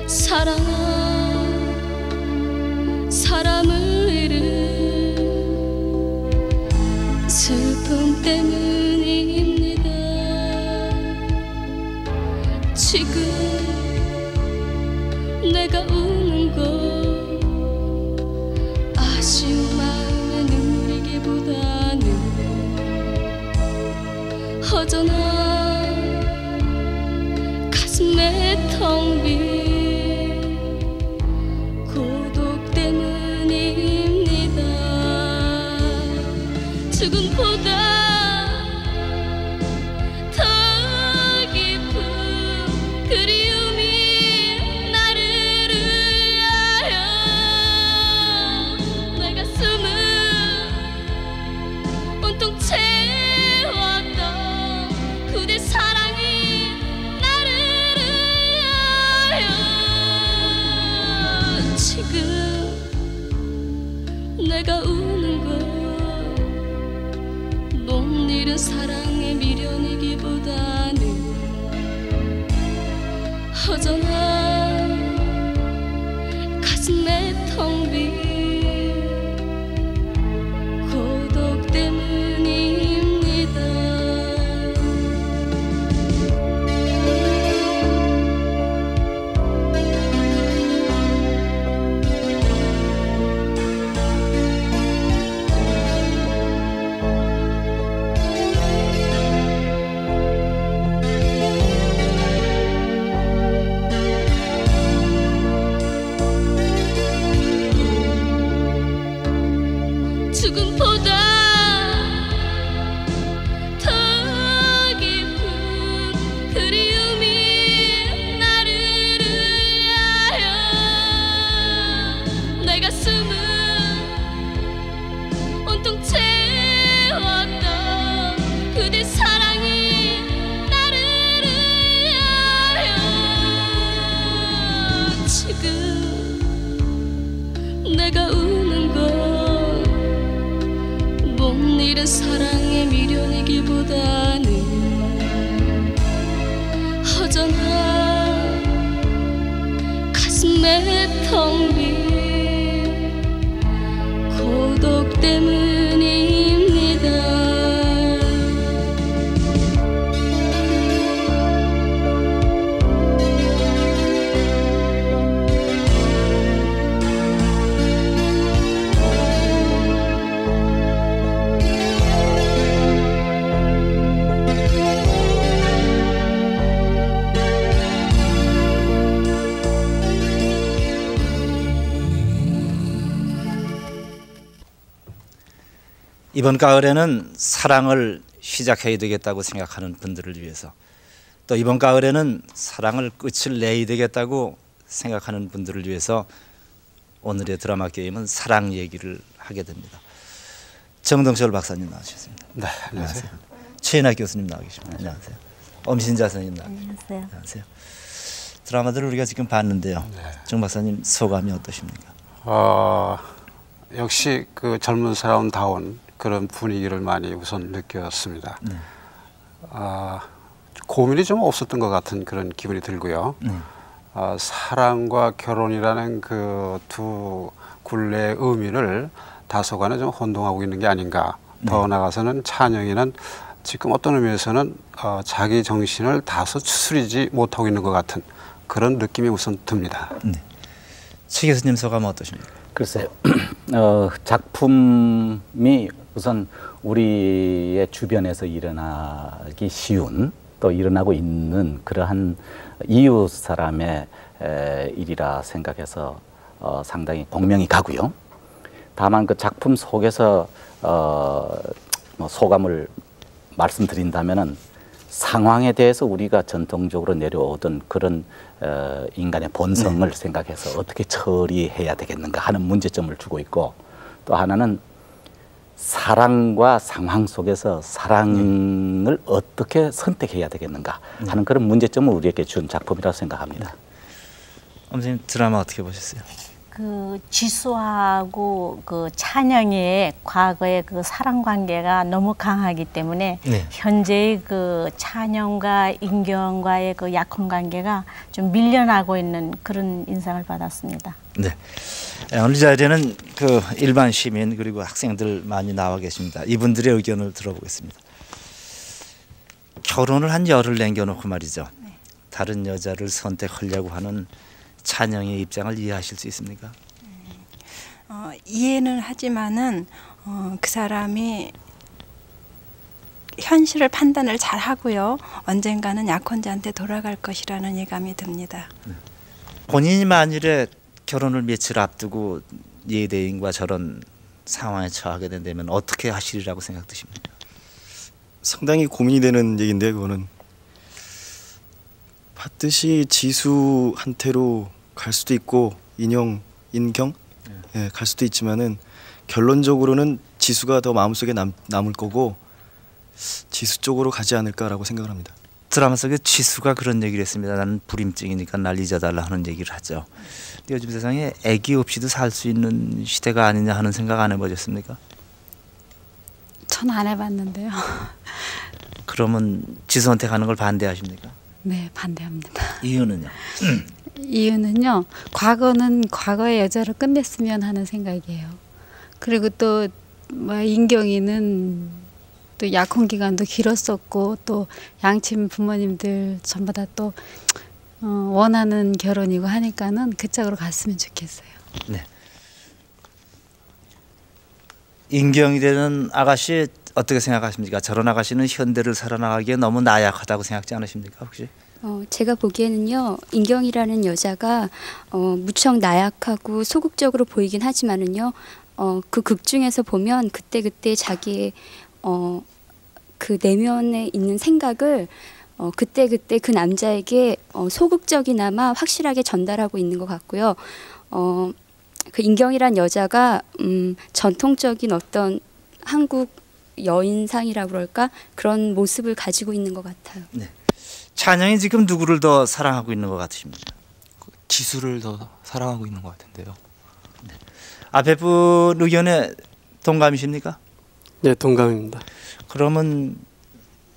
사랑한 사람을 잃은 슬픔 때문입니다. 지금 내가 우는 거 아쉬운 마음에 누리기보다는 허전한 가슴에 텅 빈 고독 때문입니다. 죽음보다 더 깊은 그리움이 나를 위하여 내 가슴을 온통 채웠던 그대 사랑이 나를 위하여 지금 내가 우는 건 못 잃은 사랑의 미련이기보다는 허전한 가슴에 텅 빈 고독 때문입니다. 죽음보다 더 깊은 그리움이 나를 위하여 내 가슴을 온통 채웠던 그대 사랑이 나를 위하여 지금 내가 우는 건 못 잃은 사랑의 미련이기보다는 허전한 가슴에 텅 빈 고독 때문입니다. 이번 가을에는 사랑을 시작해야 되겠다고 생각하는 분들을 위해서, 또 이번 가을에는 사랑을 끝을 내야 되겠다고 생각하는 분들을 위해서 오늘의 드라마 게임은 사랑 얘기를 하게 됩니다. 정동철 박사님 나와주셨습니다. 네, 안녕하세요. 최인학 교수님 나와 계십니다. 안녕하세요. 엄신자 선생님 나와 계십니다. 안녕하세요. 안녕하세요. 드라마들을 우리가 지금 봤는데요. 네. 정 박사님 소감이 어떠십니까? 역시 그 젊은 사람다운 그런 분위기를 많이 우선 느꼈습니다. 네. 고민이 좀 없었던 것 같은 그런 기분이 들고요. 사랑과 결혼이라는 그 두 굴레의 의미를 다소간에 좀 혼동하고 있는 게 아닌가. 더 나아가서는 찬영이는 지금 어떤 의미에서는 자기 정신을 다소 추스리지 못하고 있는 것 같은 그런 느낌이 우선 듭니다. 네. 최 교수님 소감은 어떠십니까? 글쎄요. 작품이 우선 우리의 주변에서 일어나기 쉬운, 또 일어나고 있는 그러한 이웃 사람의 일이라 생각해서 상당히 공명이 가고요. 다만 그 작품 속에서 뭐 소감을 말씀드린다면은 상황에 대해서 우리가 전통적으로 내려오던 그런 인간의 본성을 생각해서 어떻게 처리해야 되겠는가 하는 문제점을 주고 있고, 또 하나는 사랑과 상황 속에서 사랑을 어떻게 선택해야 되겠는가 하는 그런 문제점을 우리에게 준 작품이라고 생각합니다. 선생님 드라마 어떻게 보셨어요? 그 지수하고 그 찬영이의 과거의 그 사랑 관계가 너무 강하기 때문에 현재의 그 찬영과 인경과의 그 약혼 관계가 좀 밀려나고 있는 그런 인상을 받았습니다. 네. 오늘 자리에는 그 일반 시민 그리고 학생들 많이 나와 계십니다. 이분들의 의견을 들어보겠습니다. 결혼을 한 열을 남겨놓고 말이죠. 다른 여자를 선택하려고 하는 찬영의 입장을 이해하실 수 있습니까? 이해는 하지만은 그 사람이 현실을 판단을 잘 하고요. 언젠가는 약혼자한테 돌아갈 것이라는 예감이 듭니다. 본인이 만일에 결혼을 며칠 앞두고 예대인과 저런 상황에 처하게 된다면 어떻게 하시리라고 생각드십니까? 상당히 고민이 되는 얘기인데 그거는 봤듯이 지수한테로 갈 수도 있고 인경 예, 갈 수도 있지만은 결론적으로는 지수가 더 마음속에 남을 거고 지수 쪽으로 가지 않을까라고 생각을 합니다. 드라마 속에 지수가 그런 얘기를 했습니다. 나는 불임증이니까 날 잊어달라 하는 얘기를 하죠. 근데 요즘 세상에 아기 없이도 살 수 있는 시대가 아니냐 하는 생각 안 해보셨습니까? 전 안 해봤는데요. 그러면 지수한테 가는 걸 반대하십니까? 네, 반대합니다. 이유는요? 이유는요. 과거는 과거의 여자로 끝냈으면 하는 생각이에요. 그리고 또 뭐 인경이는 또 약혼 기간도 길었었고 또 양친 부모님들 전부 다 또 원하는 결혼이고 하니까는 그 짝으로 갔으면 좋겠어요. 네. 인경이라는 아가씨 어떻게 생각하십니까? 저런 아가씨는 현대를 살아나가기에 너무 나약하다고 생각지 않으십니까 혹시? 제가 보기에는요. 인경이라는 여자가 무척 나약하고 소극적으로 보이긴 하지만은요. 그 극 중에서 보면 그때 자기의 그 내면에 있는 생각을 그때 그 남자에게 소극적이나마 확실하게 전달하고 있는 것 같고요. 그 인경이란 여자가 전통적인 어떤 한국 여인상이라고 그럴까 그런 모습을 가지고 있는 것 같아요. 네. 찬영이 지금 누구를 더 사랑하고 있는 것 같으십니까? 지수를 더 사랑하고 있는 것 같은데요. 네. 앞에 분 의견에 동감이십니까? 네, 동감입니다. 그러면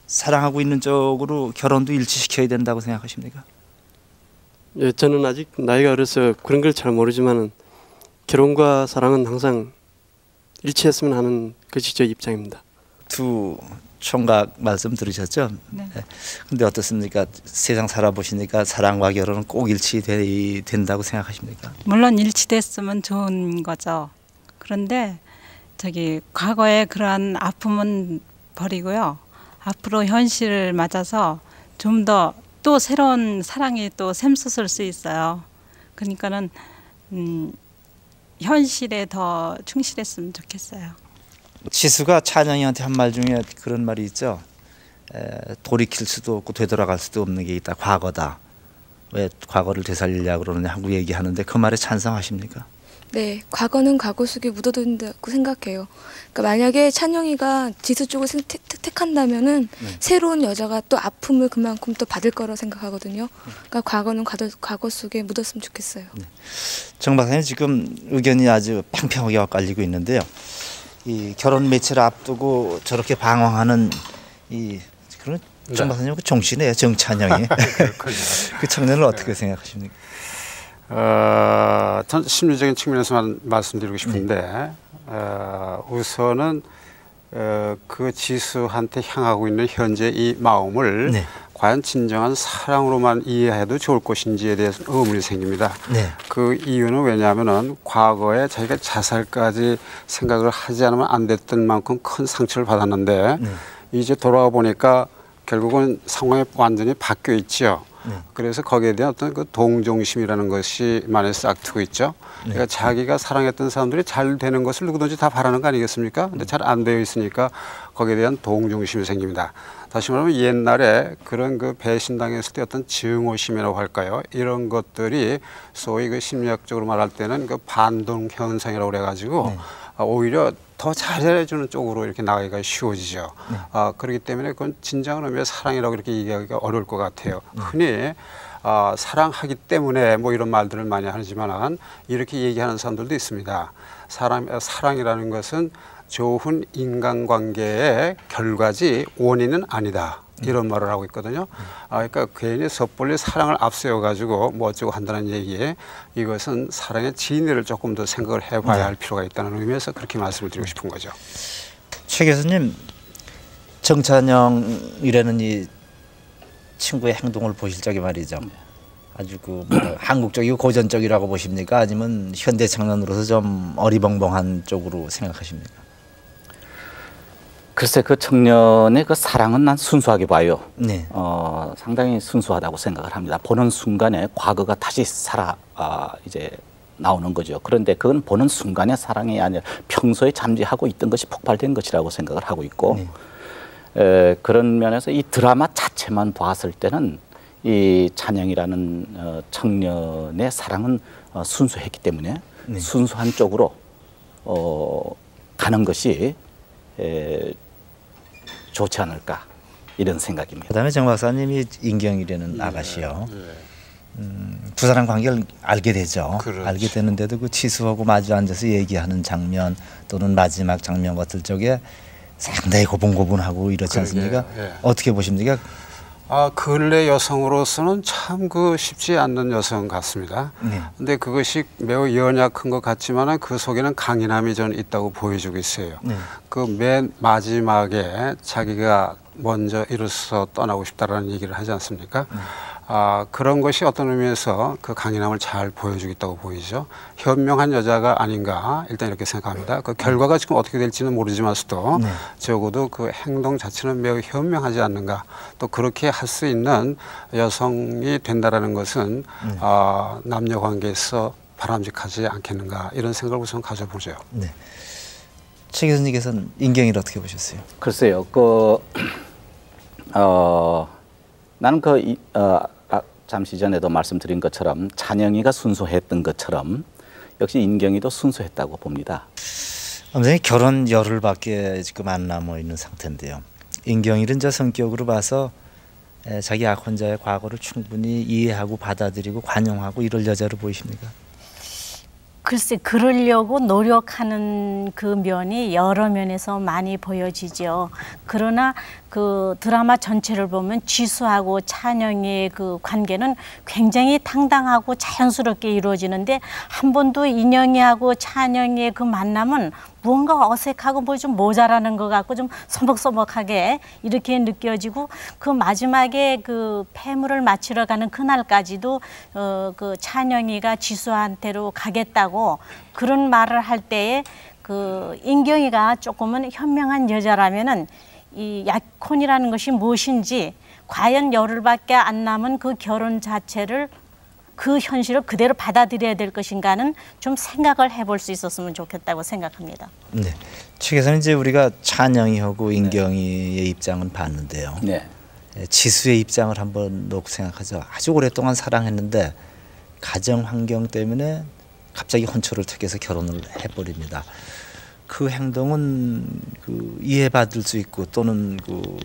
사랑하고 있는 쪽으로 결혼도 일치시켜야 된다고 생각하십니까? 예, 저는 아직 나이가 어려서 그런 걸 잘 모르지만은 결혼과 사랑은 항상 일치했으면 하는 것이 제 입장입니다. 두 총각 말씀 들으셨죠? 네. 근데 어떻습니까? 세상 살아보시니까 사랑과 결혼은 꼭 일치된다고 생각하십니까? 물론 일치됐으면 좋은 거죠. 그런데 과거의 그러한 아픔은 버리고요. 앞으로 현실을 맞아서 좀 더 또 새로운 사랑이 또 샘솟을 수 있어요. 그러니까는 현실에 더 충실했으면 좋겠어요. 지수가 찬영이한테 한 말 중에 그런 말이 있죠. 돌이킬 수도 없고 되돌아갈 수도 없는 게 있다. 과거다. 왜 과거를 되살리려고 그러느냐 하고 얘기하는데 그 말에 찬성하십니까? 네, 과거는 과거 속에 묻어둔다고 생각해요. 그러니까 만약에 찬영이가 지수 쪽을 택한다면은 새로운 여자가 또 아픔을 그만큼 또 받을 거라고 생각하거든요. 그러니까 과거는 과거 속에 묻었으면 좋겠어요. 네. 정 박사님 지금 의견이 아주 팽팽하게 엇갈리고 있는데요. 이 결혼 며칠 앞두고 저렇게 방황하는 그런 정 박사님 그 종씨네요, 정찬영이. 그 청년을 어떻게 생각하십니까? 전 심리적인 측면에서만 말씀드리고 싶은데 우선은 그 지수한테 향하고 있는 현재 이 마음을 과연 진정한 사랑으로만 이해해도 좋을 것인지에 대해서 의문이 생깁니다. 그 이유는 왜냐하면은 과거에 자기가 자살까지 생각을 하지 않으면 안 됐던 만큼 큰 상처를 받았는데 이제 돌아와 보니까 결국은 상황이 완전히 바뀌어 있죠. 그래서 거기에 대한 어떤 그 동정심이라는 것이 만에 싹 트고 있죠. 그러니까 자기가 사랑했던 사람들이 잘 되는 것을 누구든지 다 바라는 거 아니겠습니까? 근데 잘 안 되어 있으니까 거기에 대한 동정심이 생깁니다. 다시 말하면 옛날에 그런 그 배신당했을 때 어떤 증오심이라고 할까요? 이런 것들이 소위 그 심리학적으로 말할 때는 그 반동 현상이라고 그래가지고 오히려 더 잘해주는 쪽으로 이렇게 나가기가 쉬워지죠. 그렇기 때문에 그건 진정한 의미의 사랑이라고 이렇게 얘기하기가 어려울 것 같아요. 흔히 사랑하기 때문에 뭐 이런 말들을 많이 하지만 이렇게 얘기하는 사람들도 있습니다. 사랑이라는 것은 좋은 인간관계의 결과지 원인은 아니다. 이런 말을 하고 있거든요. 그러니까 괜히 섣불리 사랑을 앞세워가지고 뭐 어쩌고 한다는 얘기에 이것은 사랑의 진위를 조금 더 생각을 해봐야 할 필요가 있다는 의미에서 그렇게 말씀을 드리고 싶은 거죠. 최 교수님, 정찬영이라는 이 친구의 행동을 보실 적에 말이죠. 아주 그 뭐 한국적이고 고전적이라고 보십니까? 아니면 현대 청년으로서 좀 어리벙벙한 쪽으로 생각하십니까? 글쎄 그 청년의 그 사랑은 난 순수하게 봐요. 네. 상당히 순수하다고 생각을 합니다. 보는 순간에 과거가 다시 이제 나오는 거죠. 그런데 그건 보는 순간의 사랑이 아니라 평소에 잠재하고 있던 것이 폭발된 것이라고 생각을 하고 있고 그런 면에서 이 드라마 자체만 봤을 때는 이 찬영이라는 청년의 사랑은 순수했기 때문에 순수한 쪽으로 가는 것이 좋지 않을까 이런 생각입니다. 그다음에 정 박사님이 인경이라는 아가씨요. 두 사람 관계를 알게 되죠. 그렇죠. 알게 되는데도 그 치수하고 마주 앉아서 얘기하는 장면 또는 마지막 장면 같은 쪽에 상당히 고분고분하고 이렇지 않습니까? 예. 어떻게 보십니까? 근래 여성으로서는 참 쉽지 않는 여성 같습니다. 근데 그것이 매우 연약한 것 같지만 그 속에는 강인함이 저는 있다고 보여주고 있어요. 그 맨 마지막에 자기가 먼저 일어서 떠나고 싶다라는 얘기를 하지 않습니까? 그런 것이 어떤 의미에서 그 강인함을 잘 보여주겠다고 보이죠. 현명한 여자가 아닌가 일단 이렇게 생각합니다. 그 결과가 지금 어떻게 될지는 모르지만서도 적어도 그 행동 자체는 매우 현명하지 않는가. 또 그렇게 할 수 있는 여성이 된다라는 것은 남녀 관계에서 바람직하지 않겠는가 이런 생각을 우선 가져보죠. 네. 최 교수님께서는 인경이를 어떻게 보셨어요? 글쎄요. 나는 잠시 전에도 말씀드린 것처럼 찬영이가 순수했던 것처럼 역시 인경이도 순수했다고 봅니다. 선생님 결혼 열흘밖에 지금 안 남아 있는 상태인데요. 인경이는 저 성격으로 봐서 자기 약혼자의 과거를 충분히 이해하고 받아들이고 관용하고 이럴 여자로 보이십니까? 글쎄 그러려고 노력하는 그 면이 여러 면에서 많이 보여지죠. 그러나 그 드라마 전체를 보면 지수하고 찬영이의 그 관계는 굉장히 당당하고 자연스럽게 이루어지는데 한 번도 인영이하고 찬영이의 그 만남은 무언가 어색하고 뭐 좀 모자라는 것 같고 좀 서먹서먹하게 이렇게 느껴지고 그 마지막에 그 폐물을 마치러 가는 그날까지도 그 찬영이가 지수한테로 가겠다고 그런 말을 할 때에 그 인경이가 조금은 현명한 여자라면은 이 약혼이라는 것이 무엇인지 과연 열흘밖에 안 남은 그 결혼 자체를 그 현실을 그대로 받아들여야 될 것인가는 좀 생각을 해볼 수 있었으면 좋겠다고 생각합니다. 네, 책에서는 이제 우리가 찬영이하고 인경이의 입장은 봤는데요. 지수의 입장을 한번 놓고 생각하죠. 아주 오랫동안 사랑했는데 가정 환경 때문에 갑자기 혼초를 택해서 결혼을 해버립니다. 그 행동은 그 이해받을 수 있고 또는 그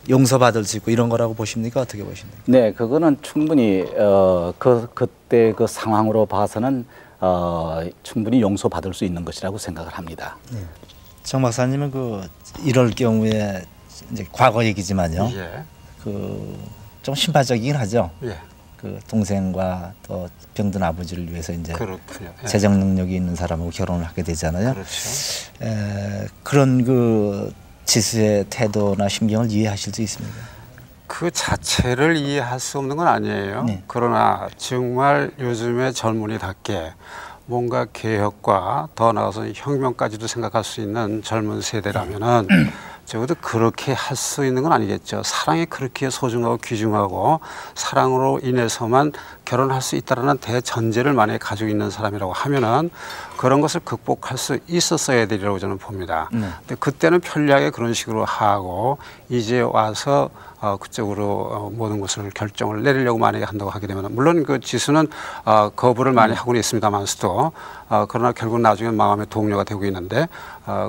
용서받을 수 있고 이런 거라고 보십니까? 어떻게 보십니까? 네, 그거는 충분히 그때 그 상황으로 봐서는 충분히 용서받을 수 있는 것이라고 생각을 합니다. 정 박사님은 이럴 경우에 이제 과거 얘기지만요. 그 좀 신파적이긴 하죠. 그 동생과 또 병든 아버지를 위해서 이제 재정 능력이 있는 사람하고 결혼을 하게 되잖아요. 그런 그 지수의 태도나 심경을 이해하실 수 있습니까? 그 자체를 이해할 수 없는 건 아니에요. 그러나 정말 요즘의 젊은이답게 뭔가 개혁과 더 나아가서 혁명까지도 생각할 수 있는 젊은 세대라면은 적어도 그렇게 할 수 있는 건 아니겠죠. 사랑이 그렇게 소중하고 귀중하고 사랑으로 인해서만 결혼할 수 있다라는 대전제를 만약에 가지고 있는 사람이라고 하면은 그런 것을 극복할 수 있었어야 되리라고 저는 봅니다. 근데 그때는 편리하게 그런 식으로 하고 이제 와서 그쪽으로 모든 것을 결정을 내리려고 만약에 한다고 하게 되면 물론 그 지수는 거부를 많이 하고는 있습니다만서도 그러나 결국 나중에 마음의 동료가 되고 있는데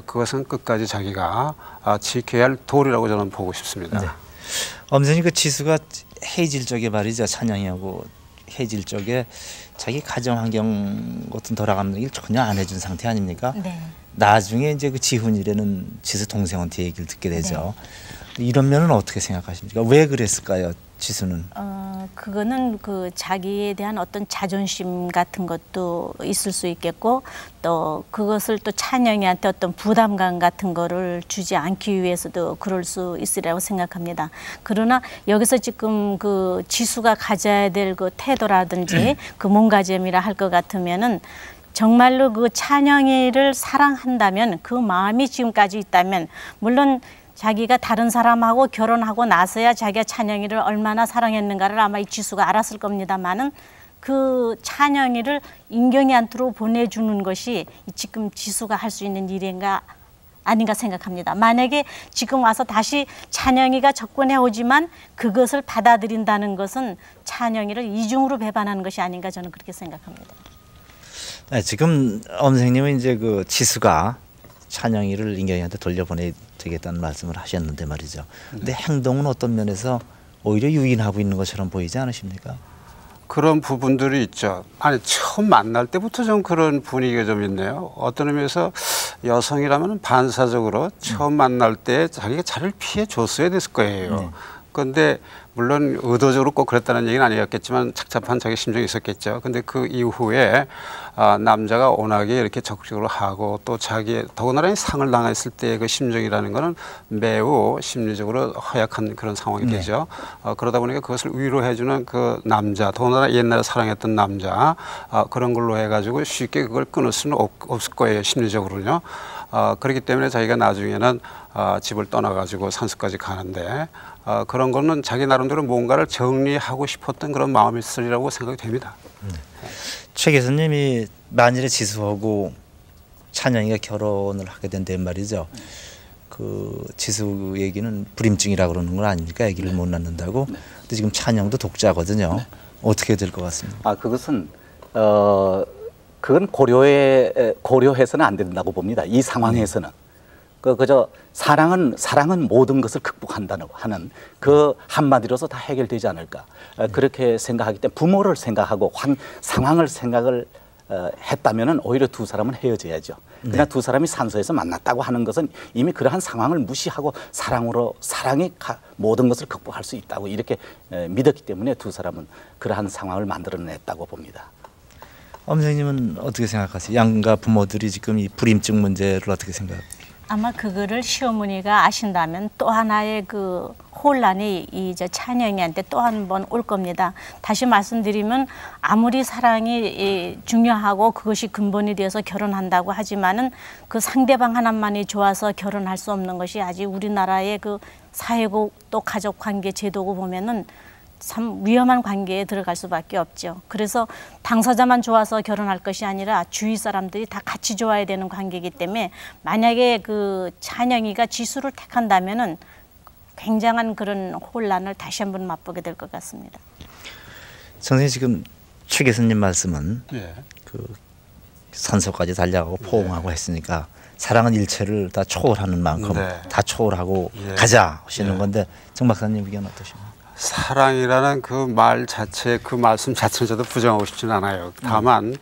그것은 끝까지 자기가 지켜야 할 도리라고 저는 보고 싶습니다. 엄선이 그 지수가 헤어질 적에 말이죠. 찬양이하고 헤어질 적에 자기 가정 환경 같은 돌아가는 일 전혀 안 해준 상태 아닙니까? 나중에 이제 그 지훈이라는 지수 동생한테 얘기를 듣게 되죠. 이런 면은 어떻게 생각하십니까? 왜 그랬을까요, 지수는? 그거는 그 자기에 대한 어떤 자존심 같은 것도 있을 수 있겠고 또 그것을 또 찬영이한테 어떤 부담감 같은 거를 주지 않기 위해서도 그럴 수 있으리라고 생각합니다. 그러나 여기서 지금 그 지수가 가져야 될 그 태도라든지 그 몸가짐이라 할 것 같으면은 정말로 그 찬영이를 사랑한다면 그 마음이 지금까지 있다면 물론 자기가 다른 사람하고 결혼하고 나서야 자기가 찬영이를 얼마나 사랑했는가를 아마 이 지수가 알았을 겁니다만은 그 찬영이를 인경이한테로 보내주는 것이 지금 지수가 할 수 있는 일인가 아닌가 생각합니다. 만약에 지금 와서 다시 찬영이가 접근해 오지만 그것을 받아들인다는 것은 찬영이를 이중으로 배반하는 것이 아닌가 저는 그렇게 생각합니다. 네, 지금 엄생님은 이제 그 지수가 찬영이를 인경이한테 돌려보내 되겠다는 말씀을 하셨는데 말이죠. 근데 행동은 어떤 면에서 오히려 유인하고 있는 것처럼 보이지 않으십니까? 그런 부분들이 있죠. 아니 처음 만날 때부터 좀 그런 분위기가 좀 있네요. 어떤 의미에서 여성이라면 반사적으로 처음 만날 때 자기가 자리를 피해 줬어야 됐을 거예요. 그런데 물론 의도적으로 꼭 그랬다는 얘기는 아니었겠지만 착잡한 자기 심정이 있었겠죠. 근데 그 이후에 남자가 워낙에 이렇게 적극적으로 하고 또 자기 더군다나 상을 당했을 때 그 심정이라는 거는 매우 심리적으로 허약한 그런 상황이 되죠. 그러다 보니까 그것을 위로해주는 그 남자, 더군다나 옛날에 사랑했던 남자 그런 걸로 해가지고 쉽게 그걸 끊을 수는 없을 거예요. 심리적으로는요. 그렇기 때문에 자기가 나중에는 집을 떠나가지고 산수까지 가는데 그런 거는 자기 나름대로 뭔가를 정리하고 싶었던 그런 마음이 있으리라고 생각이 됩니다. 최 교수님이 만일에 지수하고 찬영이가 결혼을 하게 된다면 말이죠. 그 지수 얘기는 불임증이라고 그러는 건 아닙니까? 아기를 못 낳는다고. 근데 지금 찬영도 독자거든요. 어떻게 될 것 같습니다. 그것은 그건 고려해서는 안 된다고 봅니다. 이 상황에서는. 그저 사랑은 모든 것을 극복한다는 하는 그 한마디로서 다 해결되지 않을까 그렇게 생각하기 때문에 부모를 생각하고 상황을 생각을 했다면은 오히려 두 사람은 헤어져야죠. 그러나 두 사람이 산소에서 만났다고 하는 것은 이미 그러한 상황을 무시하고 사랑이 모든 것을 극복할 수 있다고 이렇게 믿었기 때문에 두 사람은 그러한 상황을 만들어냈다고 봅니다. 엄선생님은 어떻게 생각하세요? 양가 부모들이 지금 이 불임증 문제를 어떻게 생각합니까? 아마 그거를 시어머니가 아신다면 또 하나의 그 혼란이 이제 찬영이한테 또 한 번 올 겁니다. 다시 말씀드리면 아무리 사랑이 중요하고 그것이 근본이 되어서 결혼한다고 하지만은 그 상대방 하나만이 좋아서 결혼할 수 없는 것이 아직 우리나라의 그 사회고 또 가족 관계 제도고 보면은 참 위험한 관계에 들어갈 수밖에 없죠. 그래서 당사자만 좋아서 결혼할 것이 아니라 주위 사람들이 다 같이 좋아야 되는 관계이기 때문에 만약에 그 찬영이가 지수를 택한다면은 굉장한 그런 혼란을 다시 한번 맛보게 될 것 같습니다. 선생님 지금 최 교수님 말씀은 그 산소까지 달려가고 포옹하고 했으니까 사랑은 일체를 다 초월하는 만큼 다 초월하고 가자 하시는 건데 정 박사님 의견 어떠십니까? 사랑이라는 그 말 자체, 그 말씀 자체는 저도 부정하고 싶지는 않아요. 다만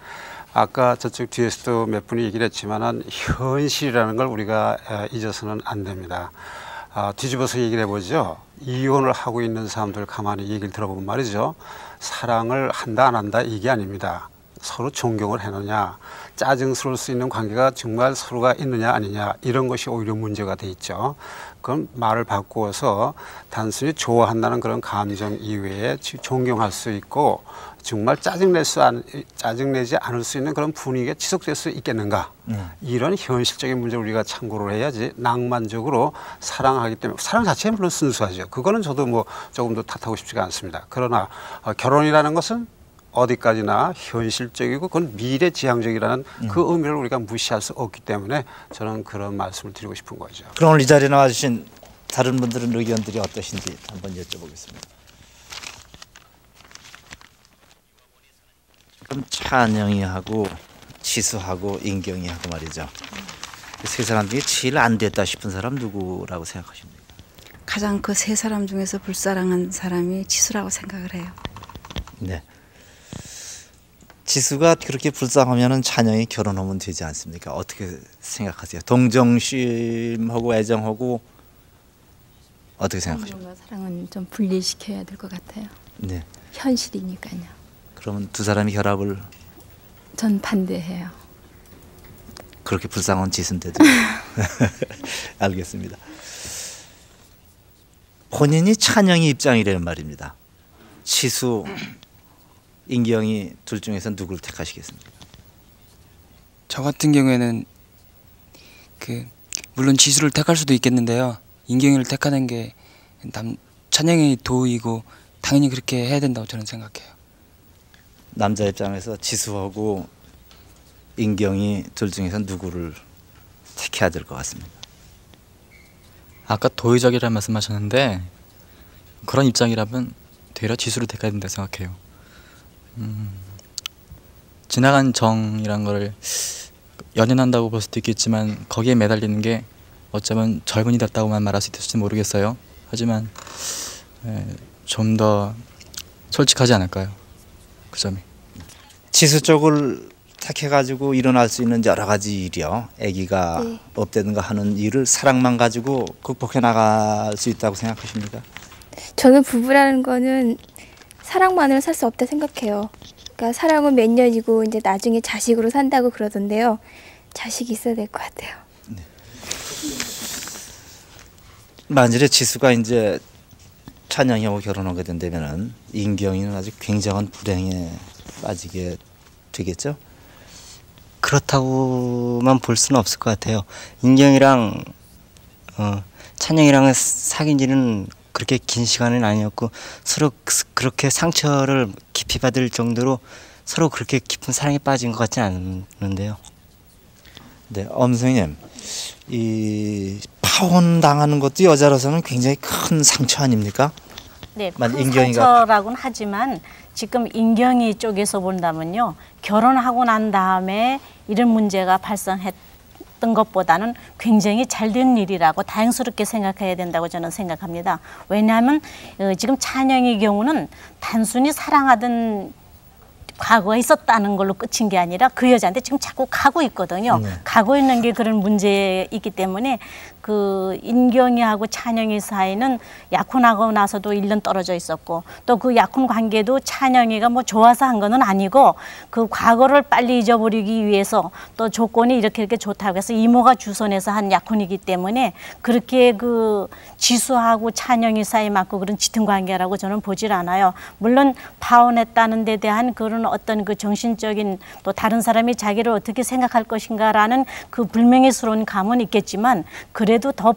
아까 저쪽 뒤에서도 몇 분이 얘기를 했지만은 현실이라는 걸 우리가 잊어서는 안 됩니다. 뒤집어서 얘기를 해보죠. 이혼을 하고 있는 사람들 가만히 얘기를 들어보면 말이죠. 사랑을 한다 안 한다 이게 아닙니다. 서로 존경을 해놓냐, 짜증스러울 수 있는 관계가 정말 서로가 있느냐 아니냐 이런 것이 오히려 문제가 돼 있죠. 그럼 말을 바꾸어서 단순히 좋아한다는 그런 감정 이외에 존경할 수 있고 정말 짜증내지 않을 수 있는 그런 분위기가 지속될 수 있겠는가. 이런 현실적인 문제를 우리가 참고를 해야지 낭만적으로 사랑하기 때문에 사랑 자체는 물론 순수하죠. 그거는 저도 뭐 조금도 탓하고 싶지가 않습니다. 그러나 결혼이라는 것은 어디까지나 현실적이고 그건 미래지향적이라는 그 의미를 우리가 무시할 수 없기 때문에 저는 그런 말씀을 드리고 싶은 거죠. 그럼 오늘 이 자리에 나와주신 다른 분들은 의견들이 어떠신지 한번 여쭤보겠습니다. 그럼 찬영이하고 지수하고 인경이하고 말이죠. 세 사람 중에 제일 안 됐다 싶은 사람 누구라고 생각하십니까? 가장 그 세 사람 중에서 불사랑한 사람이 지수라고 생각을 해요. 네. 지수가 그렇게 불쌍하면은 찬영이 결혼하면 되지 않습니까? 어떻게 생각하세요? 동정심하고 애정하고 어떻게 생각하십니까? 인경과 사랑은 좀 분리시켜야 될 것 같아요. 네. 현실이니까요. 그러면 두 사람이 결합을 전 반대해요. 그렇게 불쌍한 짓인데도 알겠습니다. 본인이 찬영이 입장이라는 말입니다. 치수, 인경이 둘 중에서 누구를 택하시겠습니까? 저 같은 경우에는 물론 지수를 택할 수도 있겠는데요. 인경이를 택하는 게 찬영의 도의이고 당연히 그렇게 해야 된다고 저는 생각해요. 남자 입장에서 지수하고 인경이 둘 중에서 누구를 택해야 될 것 같습니다. 아까 도의적이라는 말씀하셨는데 그런 입장이라면 되려 지수를 택해야 된다고 생각해요. 지나간 정이란 거를 연연한다고 볼 수도 있겠지만 거기에 매달리는 게 어쩌면 젊은이 됐다고만 말할 수 있을지 모르겠어요. 하지만 좀 더 솔직하지 않을까요? 그 점이. 지수 쪽을 택해가지고 일어날 수 있는 여러 가지 일이요. 아기가 네. 없다든가 하는 일을 사랑만 가지고 극복해 나갈 수 있다고 생각하십니까? 저는 부부라는 거는 사랑만으로 살 수 없다 생각해요. 그러니까 사랑은 몇 년이고 이제 나중에 자식으로 산다고 그러던데요. 자식이 있어야 될 것 같아요. 만일에 지수가 이제 찬영이하고 결혼하게 된다면은 인경이는 아주 굉장한 불행에 빠지게 되겠죠? 그렇다고만 볼 수는 없을 것 같아요. 인경이랑 찬영이랑 사귄 지는 그렇게 긴 시간은 아니었고 서로 그렇게 상처를 깊이 받을 정도로 서로 그렇게 깊은 사랑에 빠진 것 같지는 않는데요. 네, 선생님, 이 파혼 당하는 것도 여자로서는 굉장히 큰 상처 아닙니까? 네, 큰 상처라고는 하지만 지금 인경이 쪽에서 본다면요, 결혼하고 난 다음에 이런 문제가 발생했던 것보다는 굉장히 잘된 일이라고 다행스럽게 생각해야 된다고 저는 생각합니다. 왜냐하면 지금 찬영의 경우는 단순히 사랑하던 과거에 있었다는 걸로 끝인 게 아니라 그 여자한테 지금 자꾸 가고 있거든요. 네. 가고 있는 게 그런 문제이기 때문에 그 인경이하고 찬영이 사이는 약혼하고 나서도 1년 떨어져 있었고 또 그 약혼 관계도 찬영이가 뭐 좋아서 한 거는 아니고 그 과거를 빨리 잊어버리기 위해서 또 조건이 이렇게 좋다고 해서 이모가 주선해서 한 약혼이기 때문에 그렇게 그 지수하고 찬영이 사이 맞고 그런 짙은 관계라고 저는 보질 않아요. 물론 파혼했다는 데 대한 그런 어떤 그 정신적인 또 다른 사람이 자기를 어떻게 생각할 것인가라는 그 불명예스러운 감은 있겠지만 그래도 더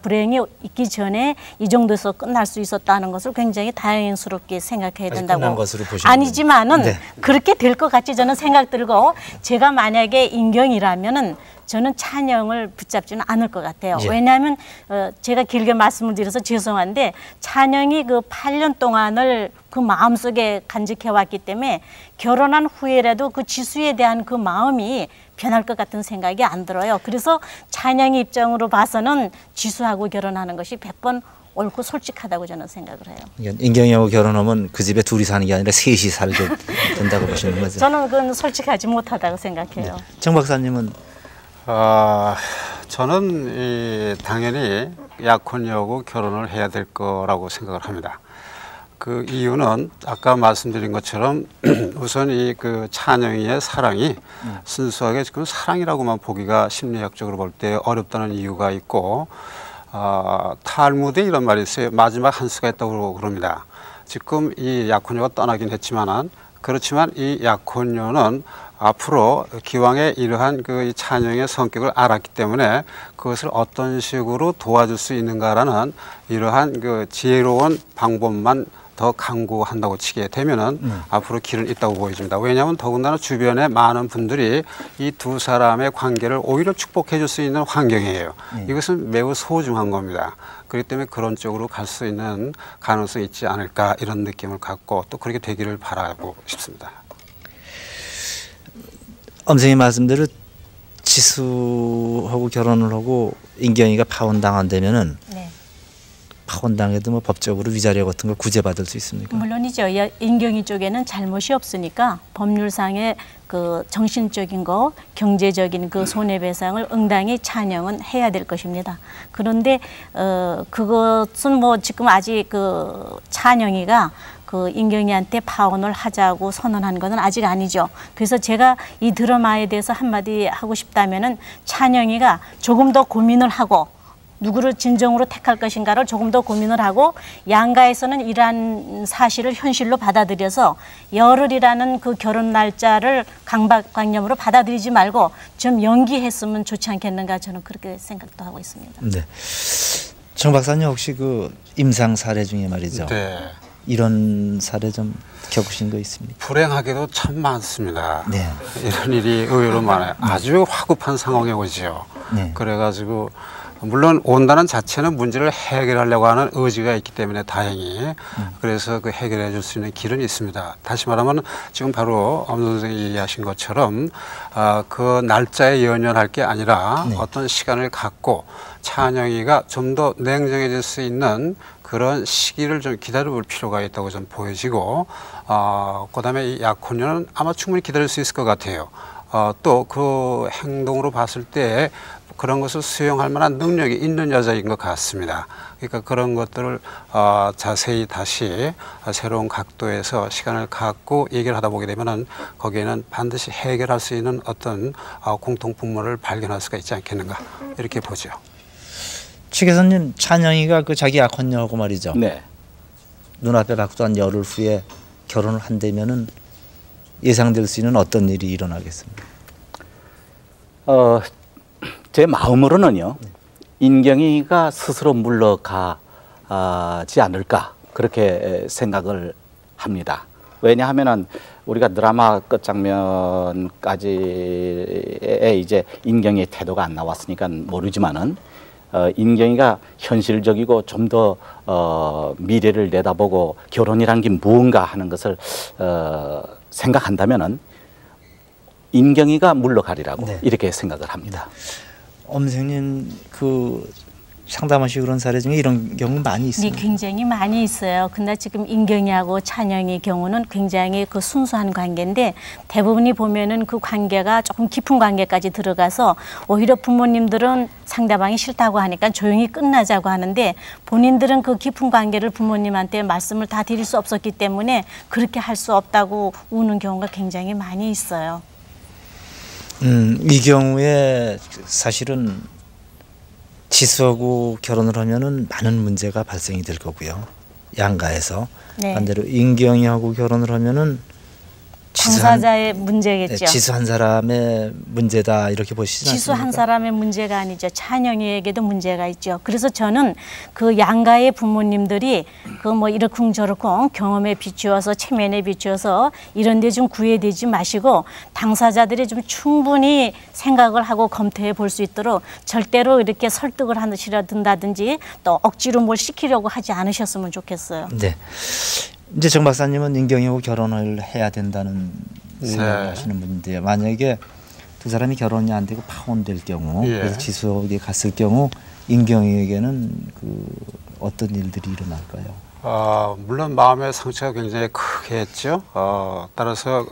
불행이 있기 전에 이 정도에서 끝날 수 있었다는 것을 굉장히 다행스럽게 생각해야 된다고. 끝난 것으로 보시는 아니지만은 네. 그렇게 될 것 같이 저는 생각 들고 제가 만약에 인경이라면은 저는 찬영을 붙잡지는 않을 것 같아요. 예. 왜냐하면 제가 길게 말씀을 드려서 죄송한데 찬영이 그 8년 동안을 그 마음속에 간직해 왔기 때문에 결혼한 후에라도 그 지수에 대한 그 마음이 변할 것 같은 생각이 안 들어요. 그래서 찬영이 입장으로 봐서는 지수하고 결혼하는 것이 100번 옳고 솔직하다고 저는 생각을 해요. 인경이하고 결혼하면 그 집에 둘이 사는 게 아니라 셋이 살게 된다고 보시는 거죠? 저는 그건 솔직하지 못하다고 생각해요. 정 박사님은? 저는 당연히 약혼녀하고 결혼을 해야 될 거라고 생각을 합니다. 그 이유는 아까 말씀드린 것처럼 우선 이 그 찬영이의 사랑이 순수하게 지금 사랑이라고만 보기가 심리학적으로 볼 때 어렵다는 이유가 있고 탈무드에 이런 말이 있어요. 마지막 한 수가 있다고 그럽니다. 지금 이 약혼녀가 떠나긴 했지만은 그렇지만 이 약혼녀는 앞으로 기왕에 이러한 그 찬영의 성격을 알았기 때문에 그것을 어떤 식으로 도와줄 수 있는가라는 이러한 그 지혜로운 방법만 더 강구한다고 치게 되면은 앞으로 길은 있다고 보여집니다. 왜냐하면 더군다나 주변에 많은 분들이 이 두 사람의 관계를 오히려 축복해 줄 수 있는 환경이에요. 이것은 매우 소중한 겁니다. 그렇기 때문에 그런 쪽으로 갈 수 있는 가능성이 있지 않을까 이런 느낌을 갖고 또 그렇게 되기를 바라고 싶습니다. 엄생님 말씀대로 지수하고 결혼을 하고 인경이가 파혼당한다면은 파혼당해도 뭐 법적으로 위자료 같은 거 구제받을 수 있습니까? 물론이죠. 인경이 쪽에는 잘못이 없으니까 법률상의 그 정신적인 거, 경제적인 그 손해배상을 응당히 찬영은 해야 될 것입니다. 그런데 그것은 뭐 지금 아직 그 찬영이가 그 인경이한테 파혼을 하자고 선언한 것은 아직 아니죠. 그래서 제가 이 드라마에 대해서 한마디 하고 싶다면은 찬영이가 조금 더 고민을 하고 누구를 진정으로 택할 것인가를 조금 더 고민을 하고 양가에서는 이러한 사실을 현실로 받아들여서 열흘이라는 그 결혼 날짜를 강박관념으로 받아들이지 말고 좀 연기했으면 좋지 않겠는가 저는 그렇게 생각도 하고 있습니다. 네. 정 박사님 혹시 그 임상 사례 중에 말이죠. 네. 이런 사례 좀 겪으신 거 있습니까? 불행하게도 참 많습니다. 네. 이런 일이 의외로 많아요. 아주 화급한 상황에 오죠. 네. 그래가지고 물론 온다는 자체는 문제를 해결하려고 하는 의지가 있기 때문에 다행히 그래서 그 해결해 줄 수 있는 길은 있습니다. 다시 말하면 지금 바로 엄 선생이 얘기하신 것처럼 그 날짜에 연연할 게 아니라 어떤 시간을 갖고 찬영이가 좀 더 냉정해질 수 있는 그런 시기를 좀 기다려볼 필요가 있다고 좀 보여지고 그다음에 이 약혼녀는 아마 충분히 기다릴 수 있을 것 같아요. 또 그 행동으로 봤을 때 그런 것을 수용할 만한 능력이 있는 여자인 것 같습니다. 그러니까 그런 것들을 자세히 다시 새로운 각도에서 시간을 갖고 얘기를 하다 보게 되면은 거기에는 반드시 해결할 수 있는 어떤 공통분모를 발견할 수가 있지 않겠는가 이렇게 보죠. 최 교수님, 찬영이가 그 자기 약혼녀하고 말이죠. 네. 눈앞에 박수한 열흘 후에 결혼을 한다면은 예상될 수 있는 어떤 일이 일어나겠습니까? 제 마음으로는요. 인경이가 스스로 물러가지 않을까 그렇게 생각을 합니다. 왜냐하면은 우리가 드라마 끝장면까지의 이제 인경이의 태도가 안 나왔으니까 모르지만은 인경이가 현실적이고 좀 더 미래를 내다보고 결혼이란 게 무언가 하는 것을 생각한다면은 인경이가 물러가리라고 이렇게 생각을 합니다. 엄 선생님 그 상담하시고 그런 사례 중에 이런 경우 많이 있습니다. 네, 굉장히 많이 있어요. 근데 지금 인경이하고 찬영이 경우는 굉장히 그 순수한 관계인데 대부분이 보면은 그 관계가 조금 깊은 관계까지 들어가서 오히려 부모님들은 상대방이 싫다고 하니까 조용히 끝나자고 하는데 본인들은 그 깊은 관계를 부모님한테 말씀을 다 드릴 수 없었기 때문에 그렇게 할 수 없다고 우는 경우가 굉장히 많이 있어요. 이 경우에 사실은 지수하고 결혼을 하면은 많은 문제가 발생이 될 거고요. 양가에서 반대로 인경이하고 결혼을 하면은 당사자의 문제겠죠. 네, 지수 한 사람의 문제다 이렇게 보시지 않습니까? 지수 한 사람의 문제가 아니죠. 찬영이에게도 문제가 있죠. 그래서 저는 그 양가의 부모님들이 그 뭐 이러쿵저러쿵 경험에 비추어서 체면에 비추어서 이런 데 좀 구애되지 마시고 당사자들이 좀 충분히 생각을 하고 검토해 볼 수 있도록 절대로 이렇게 설득을 하시라든지 또 억지로 뭘 시키려고 하지 않으셨으면 좋겠어요. 네. 이제 정 박사님은 인경이하고 결혼을 해야 된다는 생각을 하시는 분인데 만약에 두 사람이 결혼이 안 되고 파혼될 경우 그래서 지수에게 갔을 경우 인경이에게는 그 어떤 일들이 일어날까요? 물론 마음의 상처가 굉장히 크겠죠. 따라서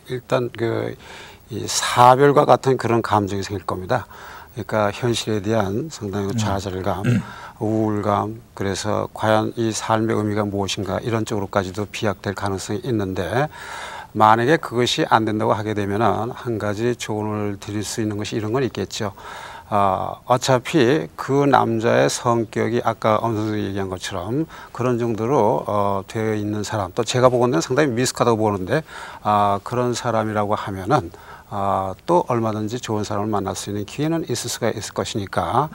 일단 이 사별과 같은 그런 감정이 생길 겁니다. 그러니까 현실에 대한 상당히 좌절감, 우울감, 그래서 과연 이 삶의 의미가 무엇인가 이런 쪽으로까지도 비약될 가능성이 있는데 만약에 그것이 안 된다고 하게 되면은 한 가지 조언을 드릴 수 있는 것이 이런 건 있겠죠. 어차피 그 남자의 성격이 아까 엄 선생님이 얘기한 것처럼 그런 정도로 되어 있는 사람, 또 제가 보건대는 상당히 미숙하다고 보는데 그런 사람이라고 하면은 또 얼마든지 좋은 사람을 만날 수 있는 기회는 있을 수가 있을 것이니까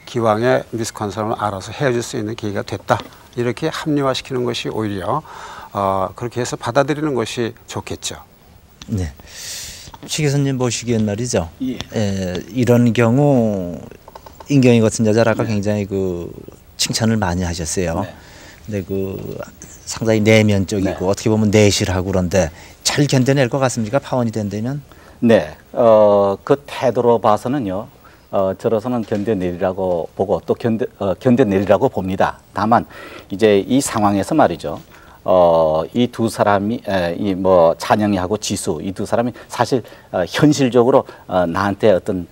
기왕에 미숙한 사람을 알아서 헤어질 수 있는 계기가 됐다 이렇게 합리화시키는 것이 오히려 그렇게 해서 받아들이는 것이 좋겠죠. 네. 최 교수님 보시기엔 말이죠. 이런 경우 인경이 같은 여자를 아까 굉장히 그 칭찬을 많이 하셨어요. 근데 그 상당히 내면적이고 어떻게 보면 내실하고 그런데 잘 견뎌낼 것 같습니까? 파혼이 된다면? 네, 그 태도로 봐서는요. 저로서는 견뎌내리라고 보고 또 견뎌내리라고 봅니다. 다만 이제 이 상황에서 말이죠. 이 두 사람이 이 뭐 찬영이하고 지수 이 두 사람이 사실 현실적으로 나한테 어떤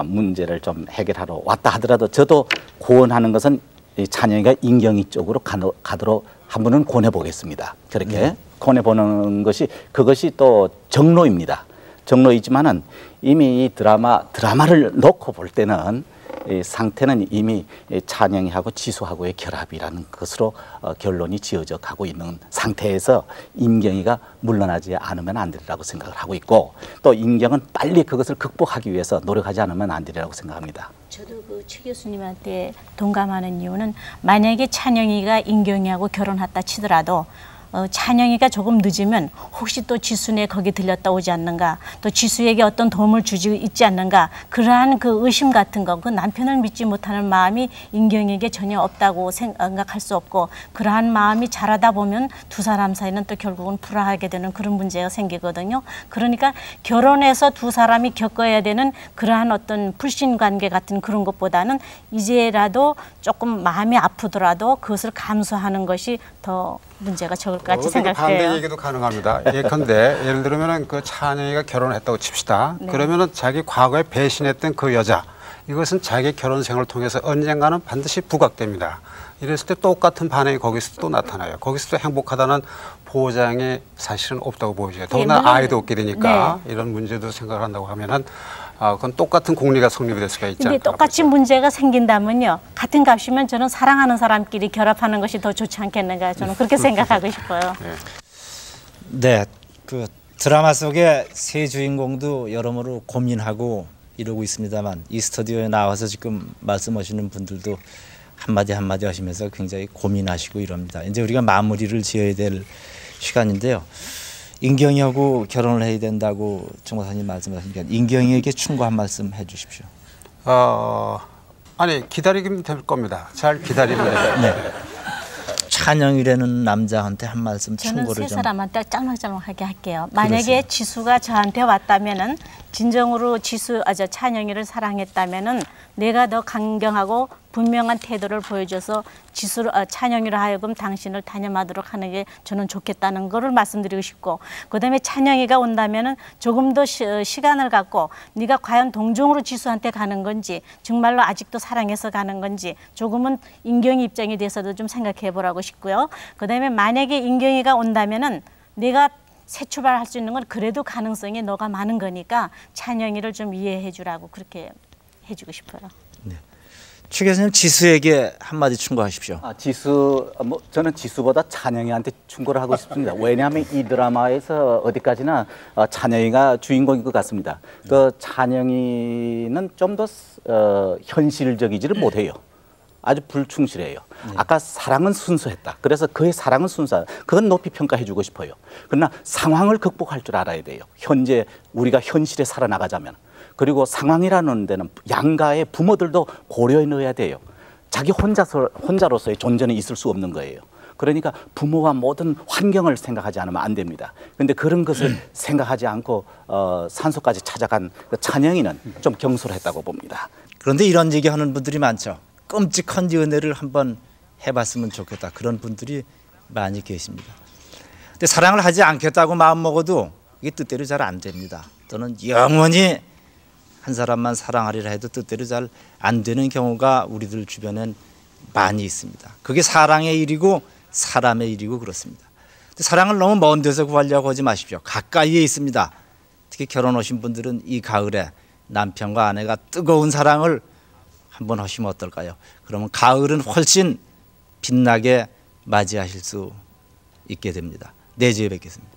문제를 좀 해결하러 왔다 하더라도 저도 고언하는 것은 이 찬영이가 인경이 쪽으로 가도록 한 번은 권해 보겠습니다. 그렇게 권해 보는 것이 그것이 또 정로입니다. 정로이지만은 이미 이 드라마를 놓고 볼 때는 이 상태는 이미 찬영이하고 지수하고의 결합이라는 것으로 결론이 지어져 가고 있는 상태에서 임경이가 물러나지 않으면 안 되리라고 생각을 하고 있고 또 임경은 빨리 그것을 극복하기 위해서 노력하지 않으면 안 되리라고 생각합니다. 저도 그 최 교수님한테 동감하는 이유는 만약에 찬영이가 임경이하고 결혼했다 치더라도 찬영이가 조금 늦으면 혹시 또 지수네 거기 들렸다 오지 않는가 또 지수에게 어떤 도움을 주지 있지 않는가 그러한 그 의심 같은 거 그 남편을 믿지 못하는 마음이 임경에게 전혀 없다고 생각할 수 없고 그러한 마음이 자라다 보면 두 사람 사이는 또 결국은 불화하게 되는 그런 문제가 생기거든요. 그러니까 결혼해서 두 사람이 겪어야 되는 그러한 어떤 불신 관계 같은 그런 것보다는 이제라도 조금 마음이 아프더라도 그것을 감수하는 것이 더 문제가 적을 것 같이 생각해요. 반대 얘기도 가능합니다. 예컨대 예를 들면은 그 찬영이가 결혼을 했다고 칩시다. 네. 그러면은 자기 과거에 배신했던 그 여자 이것은 자기 결혼 생활을 통해서 언젠가는 반드시 부각됩니다. 이랬을 때 똑같은 반응이 거기서 또 나타나요. 거기서 또 행복하다는 보장이 사실은 없다고 보이죠. 더구나 아이도 없게 되니까 이런 문제도 생각을 한다고 하면은 그건 똑같은 공리가 성립이 될 수가 있지 않을까. 근데 똑같이 문제가 생긴다면요. 같은 값이면 저는 사랑하는 사람끼리 결합하는 것이 더 좋지 않겠는가 저는 그렇게 생각하고 싶어요. 네, 그 드라마 속에 세 주인공도 여러모로 고민하고 이러고 있습니다만 이 스튜디오에 나와서 지금 말씀하시는 분들도 한마디 한마디 하시면서 굉장히 고민하시고 이럽니다. 이제 우리가 마무리를 지어야 될 시간인데요. 인경이하고 결혼을 해야 된다고 정박사님 말씀하시니까 인경이에게 충고 한 말씀 해주십시오. 아니 기다리면 될 겁니다. 잘 기다리면 됩니다. 네. 찬영이라는 남자한테 한 말씀 충고를 저는 세 좀. 사람한테 짤막짤막하게 할게요. 만약에 지수가 저한테 왔다면은 진정으로 찬영이를 사랑했다면은 내가 더 강경하고 분명한 태도를 보여줘서 찬영이로 하여금 당신을 단념하도록 하는 게 저는 좋겠다는 거를 말씀드리고 싶고 그다음에 찬영이가 온다면은 조금 더 시간을 갖고 네가 과연 동정으로 지수한테 가는 건지 정말로 아직도 사랑해서 가는 건지 조금은 인경이 입장에 대해서도 좀 생각해 보라고 싶고요. 그다음에 만약에 인경이가 온다면은 내가 새 출발할 수 있는 건 그래도 가능성이 너가 많은 거니까 찬영이를 좀 이해해 주라고 그렇게 해주고 싶어요. 네. 최 교수님 지수에게 한마디 충고하십시오. 저는 지수보다 찬영이한테 충고를 하고 싶습니다. 왜냐하면 이 드라마에서 어디까지나 찬영이가 주인공인 것 같습니다. 그 찬영이는 좀 더 현실적이지를 못해요. 아주 불충실해요. 아까 사랑은 순수했다. 그래서 그의 사랑은 순수하다. 그건 높이 평가해 주고 싶어요. 그러나 상황을 극복할 줄 알아야 돼요. 현재 우리가 현실에 살아나가자면. 그리고 상황이라는 데는 양가의 부모들도 고려해 넣어야 돼요. 자기 혼자로서의 존재는 있을 수 없는 거예요. 그러니까 부모와 모든 환경을 생각하지 않으면 안 됩니다. 그런데 그런 것을 생각하지 않고 산소까지 찾아간 그 찬영이는 좀 경솔했다고 봅니다. 그런데 이런 얘기하는 분들이 많죠. 끔찍한 연애를 한번 해봤으면 좋겠다. 그런 분들이 많이 계십니다. 근데 사랑을 하지 않겠다고 마음먹어도 이게 뜻대로 잘 안 됩니다. 또는 영원히 한 사람만 사랑하리라 해도 뜻대로 잘 안 되는 경우가 우리들 주변엔 많이 있습니다. 그게 사랑의 일이고 사람의 일이고 그렇습니다. 근데 사랑을 너무 먼 데서 구하려고 하지 마십시오. 가까이에 있습니다. 특히 결혼 오신 분들은 이 가을에 남편과 아내가 뜨거운 사랑을 한번 하시면 어떨까요? 그러면 가을은 훨씬 빛나게 맞이하실 수 있게 됩니다. 내주에 뵙겠습니다.